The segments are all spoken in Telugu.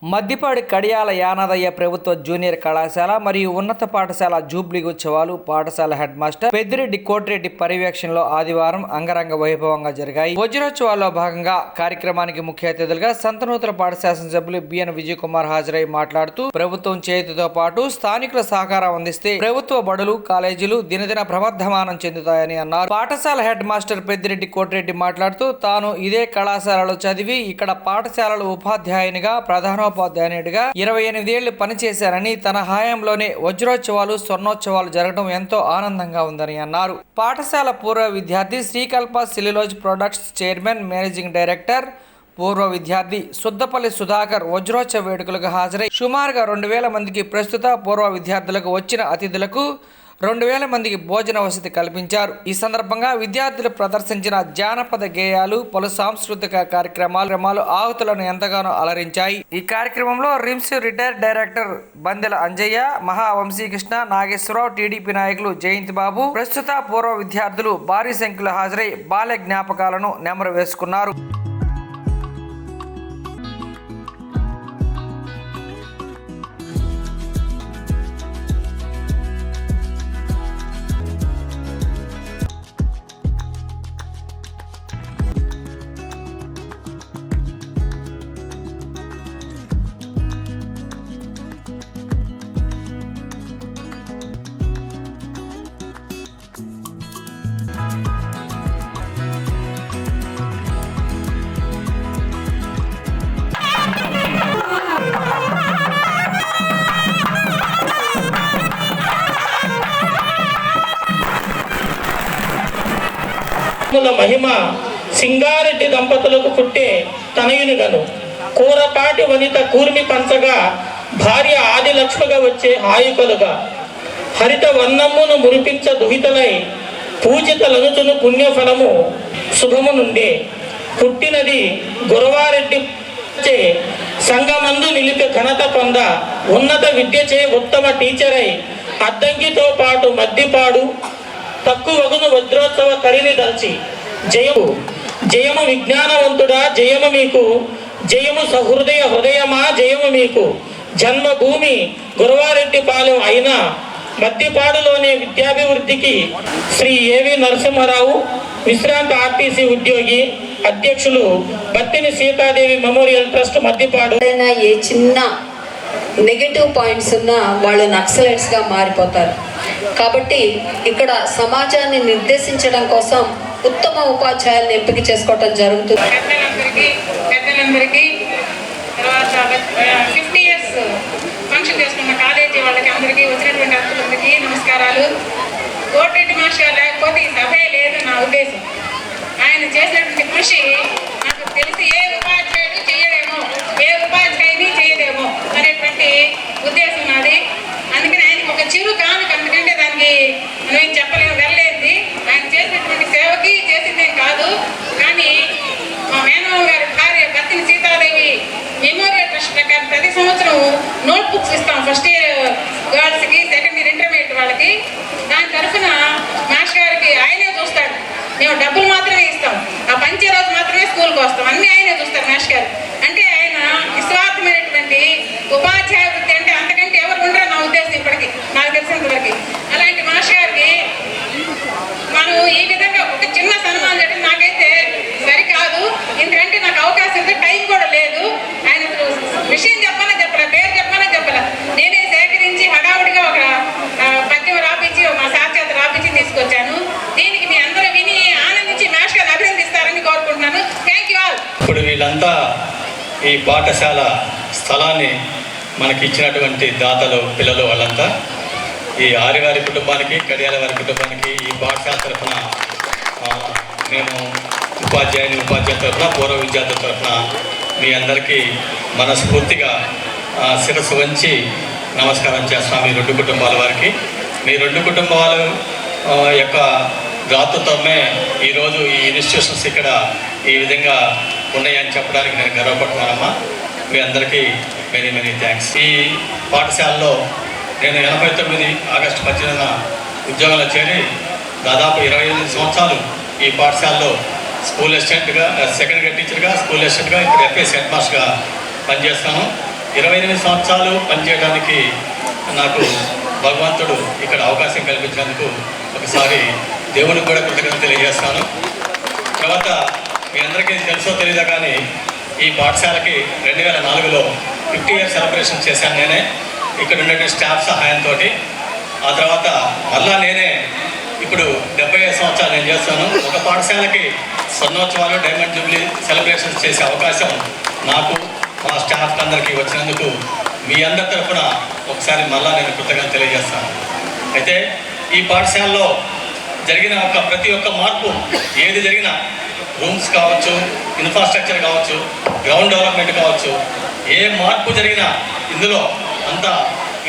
మద్దిపాడి కడియాల యానాదయ్య ప్రభుత్వ జూనియర్ కళాశాల మరియు ఉన్నత పాఠశాల జూబ్లీ ఉత్సవాలు పాఠశాల హెడ్ మాస్టర్ పెద్దిరెడ్డి కోటిరెడ్డి పర్యవేక్షణలో ఆదివారం అంగరంగ వైభవంగా జరిగాయి. వజ్రోత్సవాల్లో భాగంగా కార్యక్రమానికి ముఖ్య అతిథులుగా సంతనూతల పాఠశాల శాసనసభ్యులు బిఎన్ విజయ్ కుమార్ హాజరై మాట్లాడుతూ ప్రభుత్వం చేతితో పాటు స్థానికుల సహకారం అందిస్తే ప్రభుత్వ బడులు కాలేజీలు దినదిన ప్రవర్ధమానం చెందుతాయని అన్నారు. పాఠశాల హెడ్ మాస్టర్ పెద్దిరెడ్డి కోటిరెడ్డి మాట్లాడుతూ తాను ఇదే కళాశాలలో చదివి ఇక్కడ పాఠశాలలో ఉపాధ్యాయునిగా ప్రధానోపాధ్యాయునిగా 28 ఏళ్లు పనిచేశారని, తన హయాంలోనే వజ్రోత్సవాలు స్వర్ణోత్సవాలు జరగడం ఎంతో ఆనందంగా ఉందని అన్నారు. పాఠశాల పూర్వ విద్యార్థి Srikalpa cellulose products chairman managing director పూర్వ విద్యార్థి సుద్దపల్లి సుధాకర్ వజ్రోత్సవ వేడుకలకు హాజరై సుమారుగా 2000 మందికి ప్రస్తుత పూర్వ విద్యార్థులకు వచ్చిన అతిథులకు 2000 మందికి భోజన వసతి కల్పించారు. ఈ సందర్భంగా విద్యార్థులు ప్రదర్శించిన జానపద గేయాలు, పలు సాంస్కృతిక కార్యక్రమాలు ఆహుతులను ఎంతగానో అలరించాయి. ఈ కార్యక్రమంలో రిమ్స్ రిటైర్డ్ డైరెక్టర్ బందెల అంజయ్య, మహావంశీకృష్ణ, నాగేశ్వరరావు, టీడీపీ నాయకులు జయంతి బాబు, ప్రస్తుత పూర్వ విద్యార్థులు భారీ సంఖ్యలో హాజరై బాల్య జ్ఞాపకాలను నెమరు వేసుకున్నారు. మహిమ సింగారెడ్డి దంపతులకు పుట్టే తనయునిగను కూరపాటి వనిత కూర్మి పంచగా భార్య ఆది లక్ష్మిగా వచ్చే హాయికలుగా హరిత వర్ణమును మురిపించ దుహితలై పూజితలనుచును పుణ్యఫలము శుభము నుండే పుట్టినది గురవారెడ్డి సంగమందు నిలిపి ఘనత పొంద ఉన్నత విద్యచే ఉత్తమ టీచరై అద్దంకితో పాటు మద్దిపాడు తక్కువగును వజ్రోత్సవ కరిని దల్చి జయము విజ్ఞానవంతుడా జయము మీకు, జయము హృదయమా జయము మీకు. జన్మభూమి గురవారెడ్డి పాలెం అయిన మద్దిపాడులోనే విద్యాభివృద్ధికి శ్రీ ఏవి నరసింహారావు విశ్రాంత ఆర్టీసీ ఉద్యోగి అధ్యక్షులు బత్తిని సీతాదేవి మెమోరియల్ ట్రస్ట్ మద్దిపాడు. ఏ చిన్న నెగటివ్ పాయింట్స్ ఉన్నా వాళ్ళు నక్సలైట్స్గా మారిపోతారు. కాబట్టి ఇక్కడ సమాజాన్ని నిర్దేశించడం కోసం ఉత్తమ ఉపాధ్యాయులను ఎంపిక చేసుకోవటం జరుగుతుంది. పెద్దలందరికీ తర్వాత 50 years ఫంక్షన్ చేసుకున్న కాలేజీ వాళ్ళకి అందరికీ వచ్చినటువంటి అతిథులందరికీ నమస్కారాలు. కోటిరెడ్డి మాస్టర్ లేకపోతే ఈ సభే లేదు నా ఉద్దేశం. ఆయన చేసినటువంటి కృషి నాకు తెలిసి ఏ ఉపాధ్యాయుడు చేయలేమో, ఏ ఉపాధ్యాయుని చేయలేమో అనేటువంటి ఉద్దేశం నాది. అందుకని ఆయనకి ఒక చిరు కానుక, ఎందుకంటే దానికి మనం ఏం చెప్పలేము, వెళ్ళలేదు. ఆయన చేసినటువంటి సేవకి చేసిందేం కాదు. కానీ మా మేనమామ గారి భార్య బత్తిని సీతాదేవి మెమోరియల్ ట్రస్ట్ ప్రకారం ప్రతి సంవత్సరం నోట్ బుక్స్ ఇస్తాం, ఫస్ట్ ఇయర్ గర్ల్స్కి, సెకండ్ ఇయర్ ఇంటర్మీడియట్ వాళ్ళకి. దాని తరఫున మాస్టర్ గారికి ఆయనే చూస్తాడు. మేము డబ్బులు మాత్రమే ఇస్తాం, ఆ పంచే రోజు మాత్రమే స్కూల్కి వస్తాం, అన్నీ ఆయనే చూస్తారు మాస్టర్ గారు. అంటే ఆయన నిస్వార్థమైనటువంటి ఉపాధ్యాయ వృత్తి అంటే అంతకంటే ఎవరు ఉండరు నా ఉద్దేశం ఇప్పటికీ, నాకు తెలిసినంతవరకు. అలాంటి మాస్టర్ గారికి మనం ఈ విధంగా ఒక చిన్న సన్మానం చేయడం నాకైతే సరికాదు. ఎందుకంటే నాకు అవకాశం ఉంది, టైం కూడా లేదు. ఆయన విషయం చెప్పాలా పేరు చెప్పాలా నేనే సేకరించి హడావుడిగా ఒక పద్యం రాపించి, మా సాక్షాత్ రాపించి తీసుకొచ్చాను. దీనికి మీ అందరూ విని ఆనందించి మాస్టర్ అభినందిస్తారని కోరుకుంటున్నాను. Thank you all. ఇప్పుడు వీళ్ళంతా ఈ పాఠశాల స్థలాన్ని మనకి ఇచ్చినటువంటి దాతలు, పిల్లలు, వాళ్ళంతా ఈ ఆరివారి కుటుంబానికి, కడియాల వారి కుటుంబానికి ఈ పాఠశాల తరఫున మేము ఉపాధ్యాయుల తరఫున, పూర్వ విద్యార్థుల తరఫున మీ అందరికీ మనస్ఫూర్తిగా శిరస్సు వంచి నమస్కారం చేస్తున్నాం. మీ 2 కుటుంబాల వారికి, మీ 2 కుటుంబాల యొక్క దాతృత్వమే ఈరోజు ఈ ఇన్స్టిట్యూషన్స్ ఇక్కడ ఈ విధంగా ఉన్నాయని చెప్పడానికి నేను గర్వపడుతున్నానమ్మా. మీ అందరికీ వెరీ మెనీ థ్యాంక్స్. ఈ పాఠశాలలో నేను 89 ఆగస్టు 18న ఉద్యోగంలో చేరి దాదాపు 28 సంవత్సరాలు ఈ పాఠశాలలో స్కూల్ అసిస్టెంట్గా, సెకండ్ గ్రేడ్ టీచర్గా, స్కూల్ అసిస్టెంట్గా, ఇప్పుడు ఎఫ్ఎస్ హెడ్ మాస్టర్గా పనిచేస్తాను. 28 సంవత్సరాలు పనిచేయడానికి నాకు భగవంతుడు ఇక్కడ అవకాశం కల్పించినందుకు ఒకసారి దేవునికి కూడా కృతజ్ఞతలు తెలియజేస్తాను. తర్వాత మీ అందరికీ తెలుసో తెలీదా కానీ ఈ పాఠశాలకి 2004లో 50 ఇయర్ సెలబ్రేషన్ చేశాను నేనే, ఇక్కడ ఉన్నటువంటి స్టాఫ్ సహాయంతో. ఆ తర్వాత మళ్ళా నేనే ఇప్పుడు 75 సంవత్సరాలు నేను చేస్తాను. ఒక పాఠశాలకి స్వర్ణోత్సవాలు, డైమండ్ జూబ్లీ సెలబ్రేషన్స్ చేసే అవకాశం నాకు, మా స్టాఫ్ అందరికీ వచ్చినందుకు మీ అందరి తరఫున ఒకసారి మళ్ళా నేను కృతజ్ఞతలు తెలియజేస్తాను. అయితే ఈ పాఠశాలలో జరిగిన ప్రతి ఒక్క మార్పు ఏది జరిగినా, రూమ్స్ కావచ్చు, ఇన్ఫ్రాస్ట్రక్చర్ కావచ్చు, గ్రౌండ్ డెవలప్మెంట్ కావచ్చు, ఏ మార్పు జరిగినా ఇందులో అంతా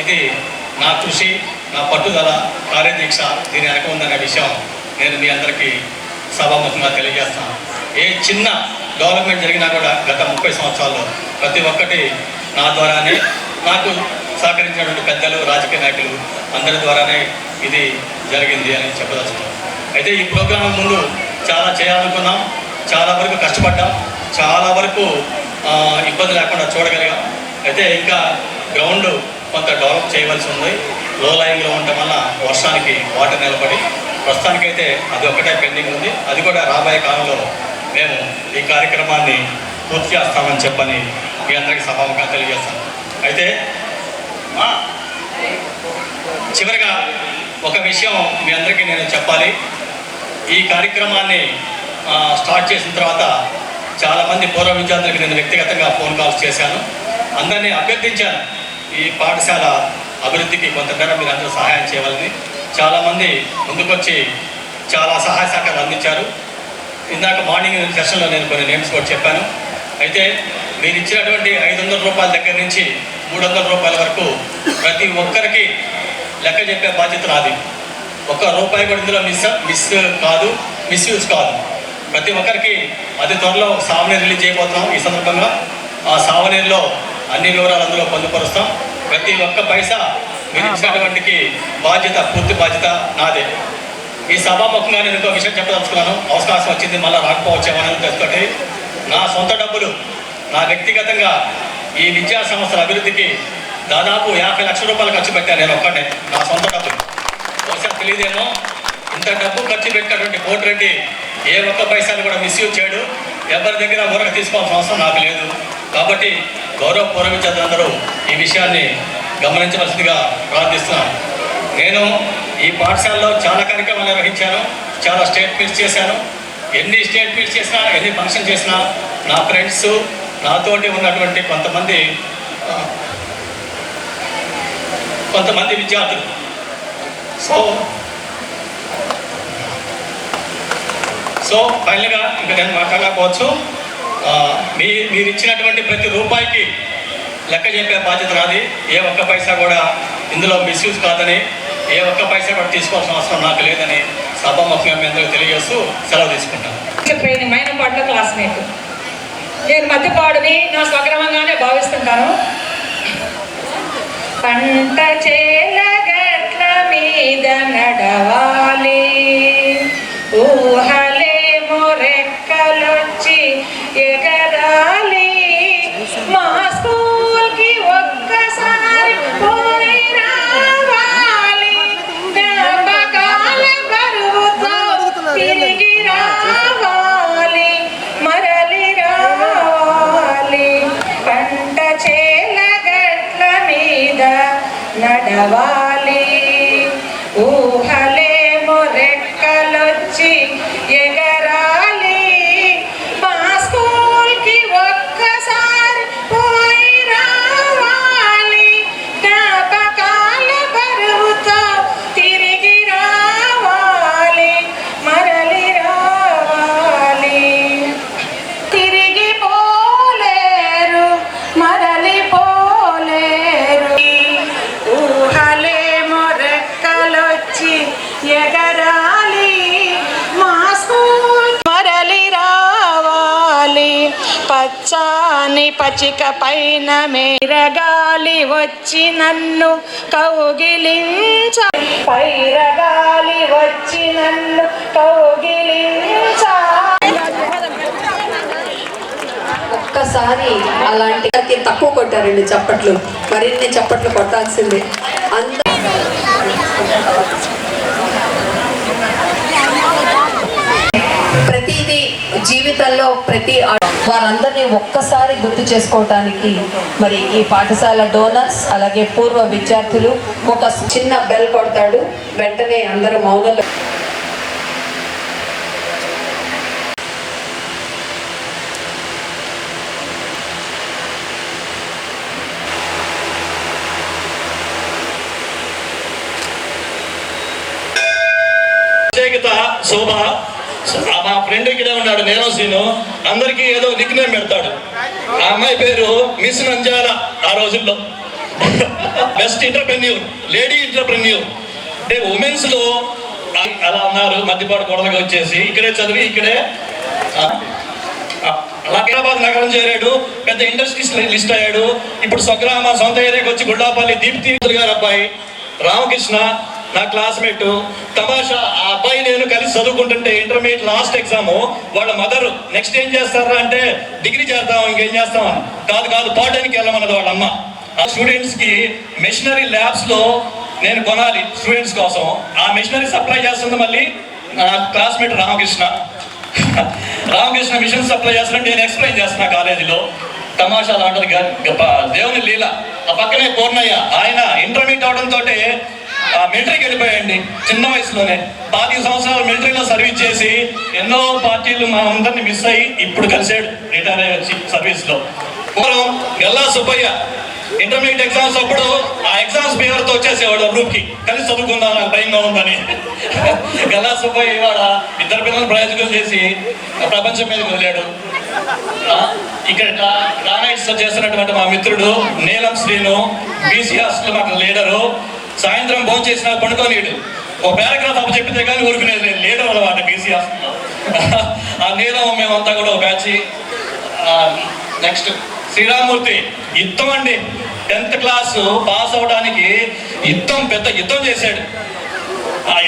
ఇది నా కృషి, నా పట్టుదల, కార్యదీక్ష దీని వెనక ఉందనే విషయం నేను మీ అందరికీ సభాముఖంగా తెలియజేస్తాను. ఏ చిన్న డెవలప్మెంట్ జరిగినా కూడా గత 30 సంవత్సరాల్లో ప్రతి ఒక్కటి నా ద్వారానే, నాకు సహకరించినటువంటి పెద్దలు, రాజకీయ నాయకులు అందరి ద్వారానే ఇది జరిగింది అని చెప్పదలుచుకున్నాం. అయితే ఈ ప్రోగ్రాం ముందు చాలా చేయాలనుకున్నాం, చాలా వరకు కష్టపడ్డాం, చాలా వరకు ఇబ్బంది లేకుండా చూడగలిగాం. అయితే ఇంకా గ్రౌండ్ కొంత డెవలప్ చేయవలసి ఉంది. లో లైన్లో ఉండటం వల్ల వర్షానికి వాటర్ నిలబడి ప్రస్తుతానికైతే అది ఒకటే పెండింగ్ ఉంది. అది కూడా రాబోయే కాలంలో మేము ఈ కార్యక్రమాన్ని పూర్తి చేస్తామని చెప్పని మీ అందరికీ సభాముఖంగా తెలియజేస్తాను. అయితే చివరిగా ఒక విషయం మీ అందరికీ నేను చెప్పాలి. ఈ కార్యక్రమాన్ని స్టార్ట్ చేసిన తర్వాత చాలామంది పూర్వ విద్యార్థులకు నేను వ్యక్తిగతంగా ఫోన్ కాల్స్ చేశాను. అందరినీ అభ్యర్థించాను ఈ పాఠశాల అభివృద్ధికి కొంత మేర మీరు అందరూ సహాయం చేయాలని. చాలామంది ముందుకొచ్చి చాలా సహాయ సహకారాలు అందించారు. ఇందాక మార్నింగ్ సెషన్లో నేను కొన్ని నేమ్స్ కూడా చెప్పాను. అయితే మీరు ఇచ్చినటువంటి 500 రూపాయల దగ్గర నుంచి 300 రూపాయల వరకు ప్రతి ఒక్కరికి లెక్క చెప్పే బాధ్యత నాది. ఒక్క రూపాయి కూడా ఇందులో మిస్యూజ్ కాదు. ప్రతి ఒక్కరికి అతి త్వరలో సావనీర్ రిలీజ్ చేయబోతున్నాం. ఈ సందర్భంగా ఆ సావనీర్లో అన్ని వివరాలు అందులో పొందుపరుస్తాం. ప్రతి ఒక్క పైసా మీరు ఇచ్చినటువంటికి పూర్తి బాధ్యత నాదే. ఈ సభాముఖంగా నేను ఇంకో విషయం చెప్పదలుచుకున్నాను. అవకాశం వచ్చింది, మళ్ళీ రాకపోవచ్చేమని తెలుసుకుంటే నా సొంత డబ్బులు, నా వ్యక్తిగతంగా ఈ విద్యా సంస్థల అభివృద్ధికి దాదాపు 50 లక్షల రూపాయలు ఖర్చు పెట్టాను నేను ఒక్కడే, నా సొంత డబ్బులు. బహుశా తెలియదేమో, ఇంత డబ్బు ఖర్చు పెట్టినటువంటి కోటిరెడ్డి ఏ ఒక్క పైసాను కూడా మిస్యూజ్ చేయడు. ఎవరి దగ్గర ఊరక తీసుకోవాల్సిన అవసరం నాకు లేదు. కాబట్టి గౌరవ పూర్వ విద్యార్థులందరూ ఈ విషయాన్ని గమనించవలసిందిగా ప్రార్థిస్తున్నాను. నేను ఈ పాఠశాలలో చాలా కార్యక్రమాలు నిర్వహించాను, చాలా స్టేట్ మీట్స్ చేశాను. ఎన్ని స్టేట్ మీట్స్ చేసినా, ఎన్ని ఫంక్షన్ చేసినా నా ఫ్రెండ్స్, నాతోటి ఉన్నటువంటి కొంతమంది విద్యార్థులు సో ఫైనల్గా ఇంకా నేను మాట్లాడకపోవచ్చు. మీరు ఇచ్చినటువంటి ప్రతి రూపాయికి లెక్క చెప్పే బాధ్యత నాది. ఏ ఒక్క పైసా కూడా ఇందులో మిస్యూజ్ కాదని, ఏ ఒక్క పైసా కూడా తీసుకోవాల్సిన అవసరం నాకు లేదని సభాముఖంగా మీ అందరూ తెలియజేస్తూ సెలవు తీసుకుంటాను. ట్రైనింగ్ మైనపాడులో క్లాస్మేట్, నేను మధ్యపాడుని నా స్వగ్రామంగానే భావిస్తుంటాను. పంట చేల గట్ల మీద నడవాలి, ఊహలేమో రెక్కలొచ్చి ఎగరాలి, మా స్కూల్కి ఒక్కసారి పోయి రావాలి, జ్ఞాపకాల బరువుతో తిరిగి రావాలి, మరలి రావాలి. పంట చేల గట్ల మీద నడవాలి, ఊహలేమో రెక్కలొచ్చి ఎగరాలి, మా స్కూల్కి ఒక్కసారి పోయి రావాలి, జ్ఞాపకాల బరువుతో తిరిగి రావాలి, మరలి రావాలి. తిరిగి పోలేరు, మరలి పోలేరు, ఊహలేమో రెక్కలొచ్చి ఎగరాలి, మా స్కూల్ మరలి రావాలి. పచ్చాని పచ్చిక పైన మేరగాలి వచ్చి నన్ను కౌగిలించ, పైరగాలి వచ్చి నన్ను కౌగిలించ. ఒక్కసారి అలాంటి తక్కువ కొట్టారండి చప్పట్లు, మరిన్ని చప్పట్లు కొట్టాల్సిందే. ప్రతిదీ జీవితంలో వారందరినీ ఒక్కసారి గుర్తు చేసుకోవటానికి మరి ఈ పాఠశాల డోనర్స్ అలాగే పూర్వ విద్యార్థులు ఒక చిన్న బెల్ కొడతాడు, వెంటనే అందరూ మౌనంలో శోభ. మా ఫ్రెండ్ ఇక్కడే ఉన్నాడు, నేను సీను. అందరికీ ఏదో నిక్ నేమ్ పెడతాడు. ఆ అమ్మాయి పేరు మిస్ నంజాల. ఆ రోజుల్లో బెస్ట్ ఇంటర్ప్రెన్యూర్, లేడీ ఇంటర్ప్రెన్యూర్. అంటే ఉమెన్స్ లో అలా ఉన్నారు. మధ్యపాటు కొడలుగా వచ్చేసి ఇక్కడే చదివి ఇక్కడే హైదరాబాద్ నగరం చేరాడు. పెద్ద ఇండస్ట్రీస్ లిస్ట్ అయ్యాడు. ఇప్పుడు స్వగ్రామ సొంత ఏరియాకి వచ్చి గుడ్లాపల్లి దీప్తి గారు అబ్బాయి రామకృష్ణ, నా క్లాస్మేట్. తమాషా, ఆ అబ్బాయి నేను కలిసి చదువుకుంటుంటే ఇంటర్మీడియట్ లాస్ట్ ఎగ్జామ్ వాళ్ళ మదర్ నెక్స్ట్ ఏం చేస్తారా అంటే డిగ్రీ చేద్దాం, ఇంకేం చేస్తాం అని. కాదు పాఠానికి వెళ్ళమన్నది వాళ్ళ అమ్మ. ఆ స్టూడెంట్స్ కి మిషనరీ ల్యాబ్స్ లో నేను కొనాలి స్టూడెంట్స్ కోసం. ఆ మిషనరీ సప్లై చేస్తుంది మళ్ళీ నా క్లాస్మేట్ రామకృష్ణ మిషన్ సప్లై చేస్తున్నట్టు నేను ఎక్స్ప్లెయిన్ చేస్తున్నా కాలేజీలో. తమాషా లాంటిది దేవుని లీల. ఆ పక్కనే పూర్ణయ్య, ఆయన ఇంటర్మీడియట్ అవడంతో మిలిటరీకి వెళ్ళిపోయాయండి చిన్న వయసులోనే. 25 సంవత్సరాలు మిలిటరీలో సర్వీస్ చేసి ఎన్నో పార్టీలు మా అందరిని మిస్ అయ్యి ఇప్పుడు కలిసాడు రిటైర్ అయ్యి వచ్చి సర్వీస్ లో. పూర్వం గల్లా సుబ్బయ్య ఇంటర్మీడియట్ ఎగ్జామ్స్ అప్పుడు ఆ ఎగ్జామ్స్ పేరుతో వచ్చేసేవాడు గ్రూప్ కి, కలిసి చదువుకుందాం నాకు భయంగా ఉందని. గల్లా సుబ్బయ్య ఇవాళ 2 పిల్లలు ప్రయోజకులు చేసి ప్రపంచం మీదకి వెళ్ళాడు. ఇక్కడ గ్రానైట్స్ చేస్తున్నటువంటి మా మిత్రుడు నీలం శ్రీను, బీసీ హాస్టల్ మాకు లీడరు. సాయంత్రం భోజనం చేసిన పండుకోనీడు, ఒక పారాగ్రాఫ్ అప్పు చెప్పితే కానీ ఊరుకునేది నేను లీడర్ అన్నమాట బీసీ హాస్టల్లో. ఆ నీలం మేమంతా కూడా ఒక బ్యాచ్. నెక్స్ట్ శ్రీరామూర్తి, యుద్ధం అండి. 10th క్లాస్ పాస్ అవడానికి పెద్ద యుద్ధం చేశాడు.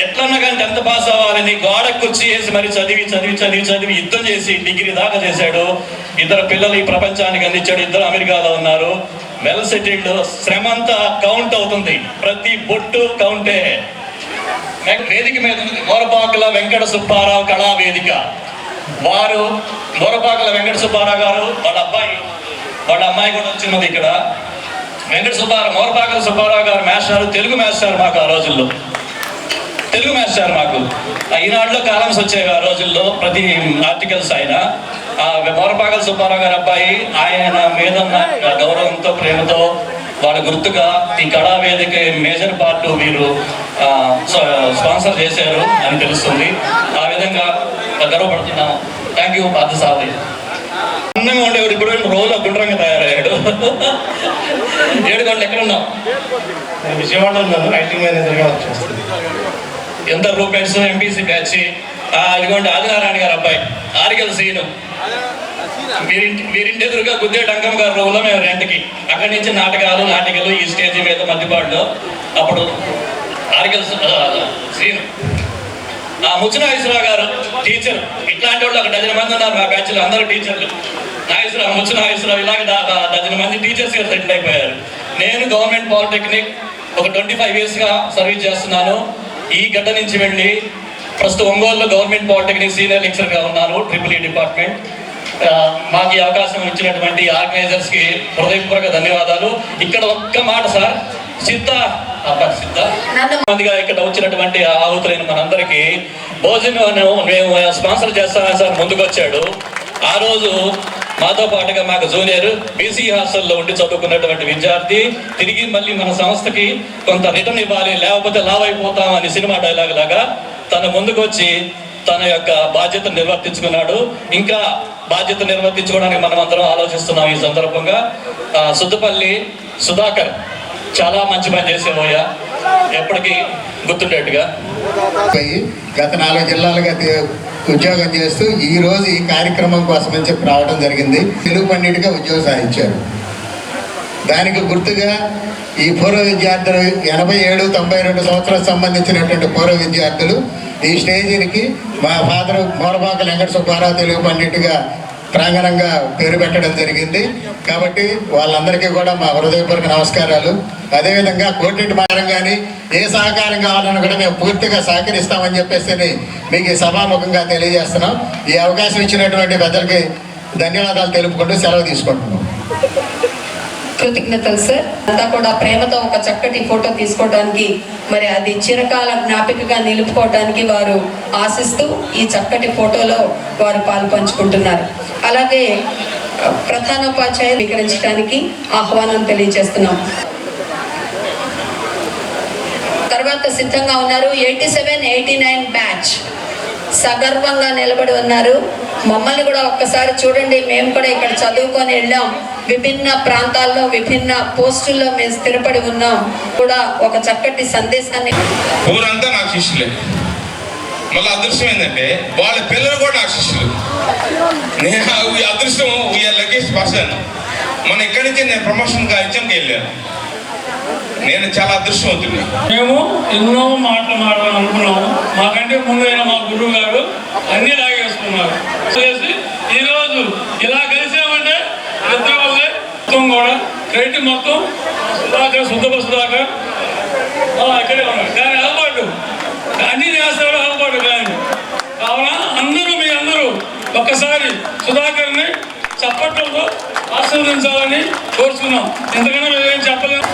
ఎట్లన్నా కానీ 10th పాస్ అవ్వాలని గోడ కుర్చీ వేసి మరి చదివి యుద్ధం చేసి డిగ్రీ దాకా చేశాడు. 2 పిల్లలు ఈ ప్రపంచానికి అందించాడు. 2 అమెరికాలో ఉన్నారు, వెల్ సెటిల్డ్. శ్రమ అంతా కౌంట్ అవుతుంది, ప్రతి బొట్టు కౌంటే. వేదిక మీద ఉంది మోరపాకుల వెంకట సుబ్బారావు కళా వేదిక. వారు మోరపాకుల వెంకట సుబ్బారావు గారు, వాళ్ళ అమ్మాయి కూడా వచ్చినది ఇక్కడ. మోరపాకుల సుబ్బారావు గారు మాస్టర్, తెలుగు మాస్టర్ మాకు ఆ రోజుల్లో. తెలుగు మాస్టర్ మాకు ఈనాడులో కాలమ్స్ వచ్చేవి ఆ రోజుల్లో, ప్రతి ఆర్టికల్స్. ఆయన మోరపాకల సుబ్బారావు గారు అబ్బాయి. ఆయన మీద గౌరవంతో ప్రేమతో వాళ్ళ గుర్తుగా ఈ కళా వేదిక మేజర్ పార్ట్ వీరు స్పాన్సర్ చేశారు అని తెలుస్తుంది. ఆ విధంగా గర్వపడుతున్నాం. Thank you Parthasarathi. అందంగా ఉండేవాడు, ఇప్పుడు రోజు గుండ్రంగా తయారయ్యాడు. 7 గంటలు ఎక్కడున్నాం? నేను విజయవాడలో ఉన్నాను, ఐటీ మేనేజర్గా వచ్చేస్తుంది. ఎంత రూపేట్స్ ఎంపీసీ బ్యాచ్. ఇదిగోండి ఆదినారాయణ గారు అబ్బాయి ఆరికల్ సీను. వీరింటి ఎదురుగా గుద్దేటి అంకం గారు రోజులో మేము రెంట్కి. అక్కడి నుంచి నాటకాలు ఈ స్టేజ్ మీద మధ్యపాడులో. అప్పుడు ఆరికల్ సీను. ముచ్చునాగేశ్వరరావు గారు టీచర్. ఇట్లాంటి వాళ్ళు 1 డజన్ మంది ఉన్నారు మా బ్యాచ్లో, అందరూ టీచర్లు. ముచ్చునాగేశ్వరరావు ఇలాగ 1 డజన్ మంది టీచర్స్ గా సెటిల్ అయిపోయారు. నేను గవర్నమెంట్ పాలిటెక్నిక్ ఒక 25 yearsగా సర్వీస్ చేస్తున్నాను. ఈ గడ్డ నుంచి వెళ్ళి ప్రస్తుతం ఒంగోలులో గవర్నమెంట్ పాలిటెక్నిక్ సీనియర్ లెక్చరర్గా ఉన్నాను, EEE డిపార్ట్మెంట్. మాకు ఈ అవకాశం ఇచ్చినటువంటి ఆర్గనైజర్స్ కి హృదయపూర్వక ధన్యవాదాలు. ఇక్కడ ఒక్క మాట సార్, సిద్ధ మందిగా ఇక్కడ వచ్చినటువంటి ఆహుతులైన మనందరికీ భోజనం మేము స్పాన్సర్ చేస్తామని సార్ ముందుకు వచ్చాడు. ఆ రోజు మాతో పాటుగా మాకు జూనియర్ బీసీ హాస్టల్లో ఉండి చదువుకున్నటువంటి విద్యార్థి తిరిగి మళ్ళీ మన సంస్థకి కొంత రిటర్న్ ఇవ్వాలి, లేకపోతే లావ్ అయిపోతాం అని సినిమా డైలాగ్ లాగా తన ముందుకు వచ్చి తన యొక్క బాధ్యతను నిర్వర్తించుకున్నాడు. ఇంకా బాధ్యత నిర్వర్తించుకోవడానికి మనం అందరం ఆలోచిస్తున్నాం. ఈ సందర్భంగా సుద్దపల్లి సుధాకర్ చాలా మంచి పని చేసేవోయా, ఎప్పటికీ గుర్తుండేట్టుగా. గత 4 జిల్లాలుగా ఉద్యోగం చేస్తూ ఈ రోజు ఈ కార్యక్రమం కోసం అని చెప్పి రావడం జరిగింది. తెలుగు పండిట్గా ఉద్యోగం సాధించారు. దానికి గుర్తుగా ఈ పూర్వ విద్యార్థులు 87, 92 సంవత్సరాలకు సంబంధించినటువంటి పూర్వ విద్యార్థులు ఈ స్టేజీకి మా ఫాదర్ మోరపాక వెంకట సుబ్బారావు తెలుగు పండిట్గా ప్రాంగణంగా పేరు పెట్టడం జరిగింది. కాబట్టి వాళ్ళందరికీ కూడా మా హృదయపూర్వక నమస్కారాలు. అదేవిధంగా కోటిరెడ్డి మారం కానీ ఏ సహకారం కావాలన్నా కూడా మేము పూర్తిగా సహకరిస్తామని చెప్పేసి మీకు ఈ సభాముఖంగా తెలియజేస్తున్నాం. ఈ అవకాశం ఇచ్చినటువంటి పెద్దలకి ధన్యవాదాలు తెలుపుకుంటూ సెలవు తీసుకుంటున్నాం. కృతజ్ఞతలు సార్. అంతా కూడా ప్రేమతో ఒక చక్కటి ఫోటో తీసుకోవడానికి, మరి అది చిరకాల జ్ఞాపికగా నిలుపుకోవడానికి వారు ఆశిస్తూ ఈ చక్కటి ఫోటోలో వారు పాలు పంచుకుంటున్నారు. అలాగే ప్రధానోపాధ్యాయులు స్వీకరించడానికి ఆహ్వానం తెలియజేస్తున్నాం. తర్వాత సిద్ధంగా ఉన్నారు 87-89 బ్యాచ్ సగర్వంగా నిలబడి ఉన్నారు. మమ్మల్ని కూడా ఒక్కసారి చూడండి, మేము కూడా ఇక్కడ చదువుకొని వెళ్ళాం. విభిన్న ప్రాంతాల్లో విభిన్న పోస్టుల్లో మేము స్థిరపడి ఉన్నాం. కూడా ఒక చక్కటి సందేశాన్ని ఊరంతా నాకు శిష్యులే. మళ్ళీ అదృష్టం ఏంటంటే వాళ్ళ పిల్లలు కూడా నాకు శిష్యులు. నేను అదృష్టం వీఆర్ లక్కీస్ట్ పర్సన్. మన ఇక్కడి నుంచి నేను ప్రమోషన్ కార్యక్రమంకి వెళ్ళాను. నేను చాలా అదృష్టవంతుడిని. మేము ఎన్నో మాటలు మాట్లాడాలనుకున్నాము. మాకంటే ముందైన మా గురువు గారు అన్ని లాగేసుకున్నారు. చేసి ఈరోజు ఇలా కలిసామంటే ఇద్దరు వాళ్ళే మొత్తం కూడా క్రెడిట్ మొత్తం సుధాకర్ సుధాకర్ ఇక్కడే ఉన్నారు. కానీ అలవాటు అన్ని చేస్తారు అలవాటు. కానీ కావున అందరూ మీ అందరూ ఒక్కసారి సుధాకర్ని చప్పట్లతో ఆశీర్వదించాలని కోరుచున్నాం. ఎందుకన్నా మేమేం చెప్పలేము.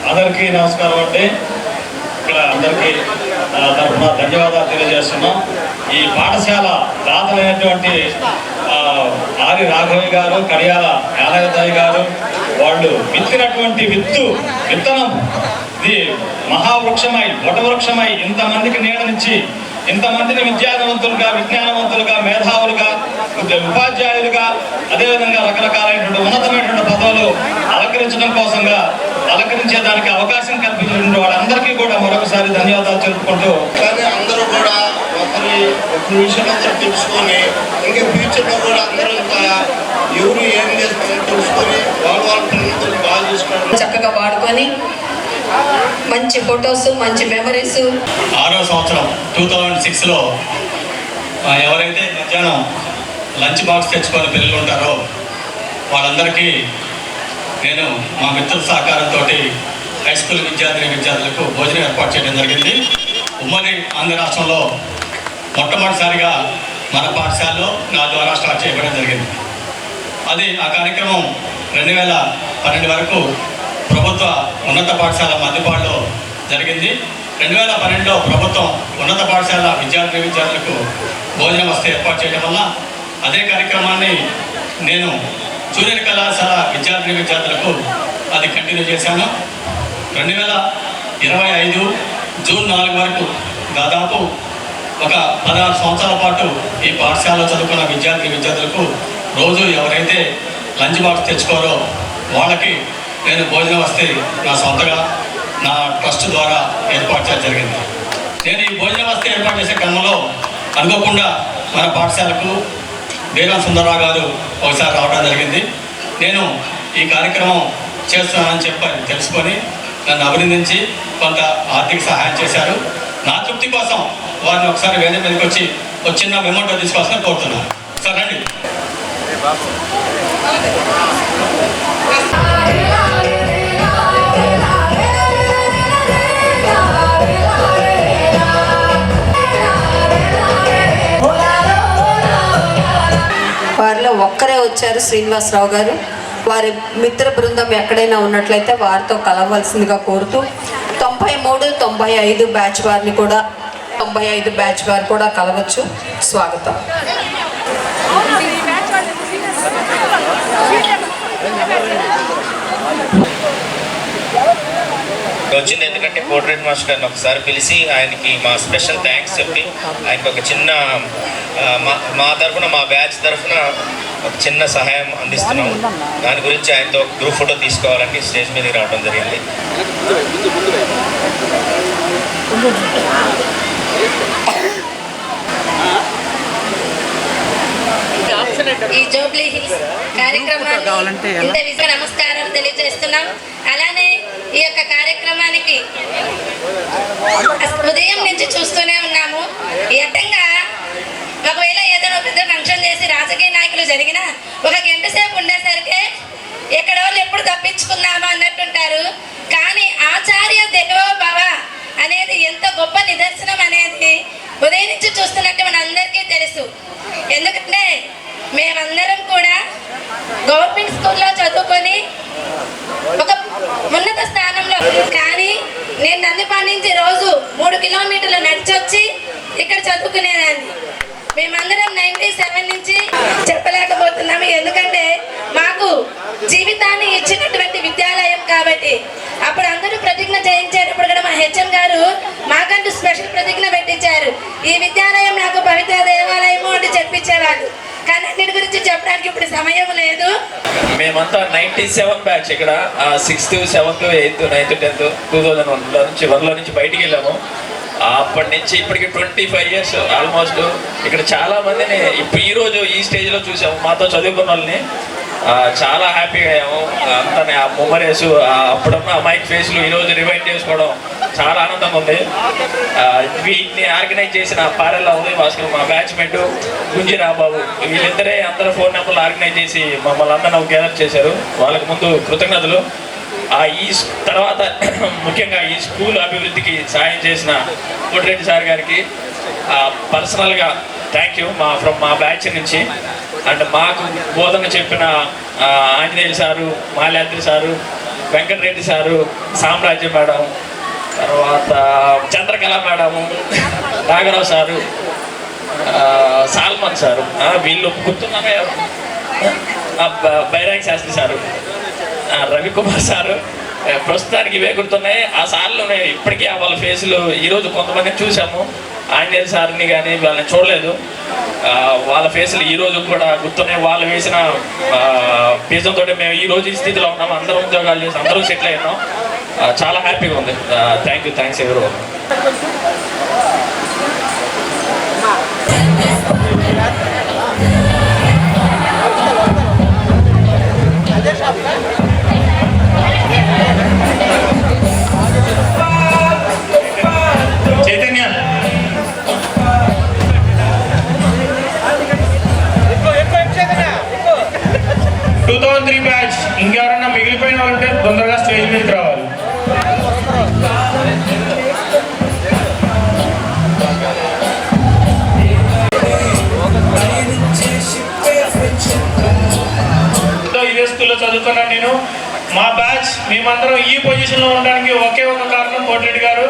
అందరికీ నమస్కారం అండి. ఇక్కడ అందరికీ తరఫున ధన్యవాదాలు తెలియజేస్తున్నాం. ఈ పాఠశాల దాతలైనటువంటి ఆరి రాఘవయ్య గారు, కడియాల యాదయ్య గారు వాళ్ళు విత్తినటువంటి విత్తనం ఇది మహావృక్షమై వటవృక్షమై ఇంతమందికి నీడనిచ్చి ఇంతమందిని విద్యావంతులుగా విజ్ఞానవంతులుగా మేధావులుగా ఉపాధ్యాయులుగా అదేవిధంగా రకరకాలైనటువంటి ఉన్నతమైనటువంటి పదవులు అలంకరించేదానికి అవకాశం కల్పించిన వాళ్ళందరికీ కూడా మరొకసారి ధన్యవాదాలు తెలుపుకుంటూ, కానీ అందరూ కూడా ఒకరి విషయం అంతా తెలుసుకొని ఇంకా ఫ్యూచర్లో కూడా అందరూ ఇంకా ఎవరు ఏం చేస్తారో తెలుసుకొని వాళ్ళ పిల్లలతో బాగా చూసుకోవడం చక్కగా వాడుకొని మంచి ఫొటోస్ మంచి మెమరీస్. 6వ సంవత్సరం 2006లో ఎవరైతే మధ్యాహ్నం లంచ్ బాక్స్ తెచ్చుకొని పిల్లలు ఉంటారో వాళ్ళందరికీ నేను మా మిత్రుల సహకారంతో హై స్కూల్ విద్యార్థులకు భోజనం ఏర్పాటు చేయడం జరిగింది. ఉమ్మడి ఆంధ్ర రాష్ట్రంలో మొట్టమొదటిసారిగా మన పాఠశాలలో నా ద్వారా స్టార్ట్ చేయడం జరిగింది. ఆ కార్యక్రమం 2012 వరకు ప్రభుత్వ ఉన్నత పాఠశాల మధ్యపాడులో జరిగింది. 2012లో ప్రభుత్వం ఉన్నత పాఠశాల విద్యార్థులకు భోజన వసతి ఏర్పాటు చేయడం వల్ల అదే కార్యక్రమాన్ని నేను జూనియర్ కళాశాల విద్యార్థులకు అది కంటిన్యూ చేశాను. 2025 జూన్ 4 వరకు దాదాపు ఒక 16 సంవత్సరాల పాటు ఈ పాఠశాలలో చదువుకున్న విద్యార్థులకు రోజు ఎవరైతే లంచ్ బాక్స్ తెచ్చుకోరో వాళ్ళకి నేను భోజన వసతి నా సొంతగా నా ట్రస్ట్ ద్వారా ఏర్పాటు చేయడం జరిగింది. నేను ఈ భోజన వసతి ఏర్పాటు చేసే క్రమంలో అనుకోకుండా మన పాఠశాలకు బీరం సుందరరావు గారు ఒకసారి రావడం జరిగింది. నేను ఈ కార్యక్రమం చేస్తున్నానని తెలుసుకొని నన్ను అభినందించి కొంత ఆర్థిక సహాయం చేశారు. నా తృప్తి కోసం వారిని ఒకసారి వేదిక మీదకి వచ్చి ఒక చిన్న మెమోటో తీసుకోవాల్సిన కోరుతున్నాను. సార్ రండి. వారిలో ఒక్కరే వచ్చారు, శ్రీనివాసరావు గారు. వారి మిత్ర బృందం ఎక్కడైనా ఉన్నట్లయితే వారితో కలవలసిందిగా కోరుతూ 93-95 బ్యాచ్ వారిని కూడా 95 బ్యాచ్ వారు కూడా కలవచ్చు. స్వాగతం. వచ్చింది ఎందుకంటే కోటిరెడ్డి మాస్టర్ గారిని ఒకసారి పిలిచి ఆయనకి మా స్పెషల్ థ్యాంక్స్ చెప్పి ఆయనకి ఒక చిన్న మా తరఫున మా బ్యాచ్ తరఫున ఒక చిన్న సహాయం అందిస్తున్నాము. దాని గురించి ఆయనతో గ్రూప్ ఫోటో తీసుకోవాలని స్టేజ్ మీదకి రావడం జరిగింది. ఈ జూబ్లీ హిల్స్ కార్యక్రమానికి ఇంత నమస్కారం తెలియజేస్తున్నాం. అలానే ఈ యొక్క కార్యక్రమానికి ఉదయం నుంచి చూస్తూనే ఉన్నాము. యథంగా ఒకవేళ ఏదైనా పెద్ద ఫంక్షన్ చేసి రాజకీయ నాయకులు జరిగినా ఒక గంట సేపు ఉండేసరికి ఎక్కడ వాళ్ళు ఎప్పుడు తప్పించుకున్నామా అన్నట్టుంటారు. కానీ ఆచార్య దేవో భవ అనేది ఎంత గొప్ప నిదర్శనం అనేది ఉదయం నుంచి చూస్తున్నట్టు మన అందరికీ తెలుసు. ఎందుకంటే మేమందరం కూడా గవర్నమెంట్ స్కూల్లో చదువుకొని ఒక ఉన్నత స్థానంలో, కానీ నేను నందిపాడు నుంచి రోజు 3 కిలోమీటర్లు నడిచొచ్చి ఇక్కడ చదువుకునేదాన్ని. మేమందరం 97 నుంచి చెప్పలేకపోతున్నాము, ఎందుకంటే మాకు జీవితాన్ని ఇచ్చినటువంటి విద్యాలయం కాబట్టి. అప్పుడు అందరూ ప్రతిజ్ఞ చేయించేటప్పుడు కూడా మా హెచ్ఎం గారు మాకంటూ స్పెషల్ ప్రతిజ్ఞ పెట్టించారు. ఈ విద్యాలయం నాకు పవిత్ర దేవాలయము అంటే చెప్పించేవాళ్ళు. కానీ అన్నిటి గురించి చెప్పడానికి ఇప్పుడు సమయం లేదు. మేమంతా 97 బ్యాచ్. ఇక్కడ 6th, 7th, 8th, 9th, 10th 2001 నుంచి బయటికి వెళ్ళాము. అప్పటి నుంచి ఇప్పటికి 25 years ఆల్మోస్ట్. ఇక్కడ చాలా మందిని ఇప్పుడు ఈరోజు ఈ స్టేజ్లో చూసాము. మాతో చదువుకున్న వాళ్ళని చాలా హ్యాపీగా అయ్యాము. అంతా ఆ మెమరీస్, అప్పుడున్న అమ్మాయి ఫేస్లు ఈరోజు రివైండ్ చేసుకోవడం చాలా ఆనందంగా ఉంది. వీటిని ఆర్గనైజ్ చేసిన పారెల్లా ఉదయ్ భాస్కర్, మా బ్యాచ్మేట్ గుంజి రాంబాబు, వీళ్ళిద్దరే అందరూ ఫోన్ నెంబర్లు ఆర్గనైజ్ చేసి మమ్మల్ని అందరూ గ్యాదర్ చేశారు. వాళ్ళకి ముందు కృతజ్ఞతలు. ఈ తర్వాత ముఖ్యంగా ఈ స్కూల్ అభివృద్ధికి సాయం చేసిన కోటిరెడ్డి సార్ గారికి పర్సనల్గా థ్యాంక్ యూ మా బ్యాచ్ నుంచి. అండ్ మాకు బోధన చెప్పిన Anjaneyulu sir, Malyadri sir, Venkatareddy sir, Samrajyam madam, తర్వాత Chandrakala madam, Nagarao sir, Solomon sir, వీళ్ళు గుర్తున్నామే, బైరాగి శాస్త్రి సారు, రవికుమార్ సారు, ప్రస్తుతానికి ఇవే గుర్తున్నాయి. ఆ సార్లు ఇప్పటికీ వాళ్ళ ఫేసులు ఈరోజు కొంతమందిని చూసాము. ఆంజనేయ సార్ని కానీ వాళ్ళని చూడలేదు. వాళ్ళ ఫేసులు ఈరోజు కూడా గుర్తున్నాయి. వాళ్ళు వేసిన బీజంతో మేము ఈరోజు ఈ స్థితిలో ఉన్నాము. అందరం ఉద్యోగాలు చేసి అందరం సెటిల్ అయినాం. చాలా హ్యాపీగా ఉంది. థ్యాంక్స్ ఎవరు. చైతన్య 2003 బ్యాచ్ ఇంకెవరన్నా మిగిలిపోయిన వాళ్ళు ఉంటే తొందరగా స్టేజ్ మీదకి రావాలి. ఇదే స్కూల్లో చదువుకున్నాను నేను. మా బ్యాచ్ మేమందరం ఈ పొజిషన్లో ఉండడానికి ఒకే ఒక కారణం కోటిరెడ్డి గారు.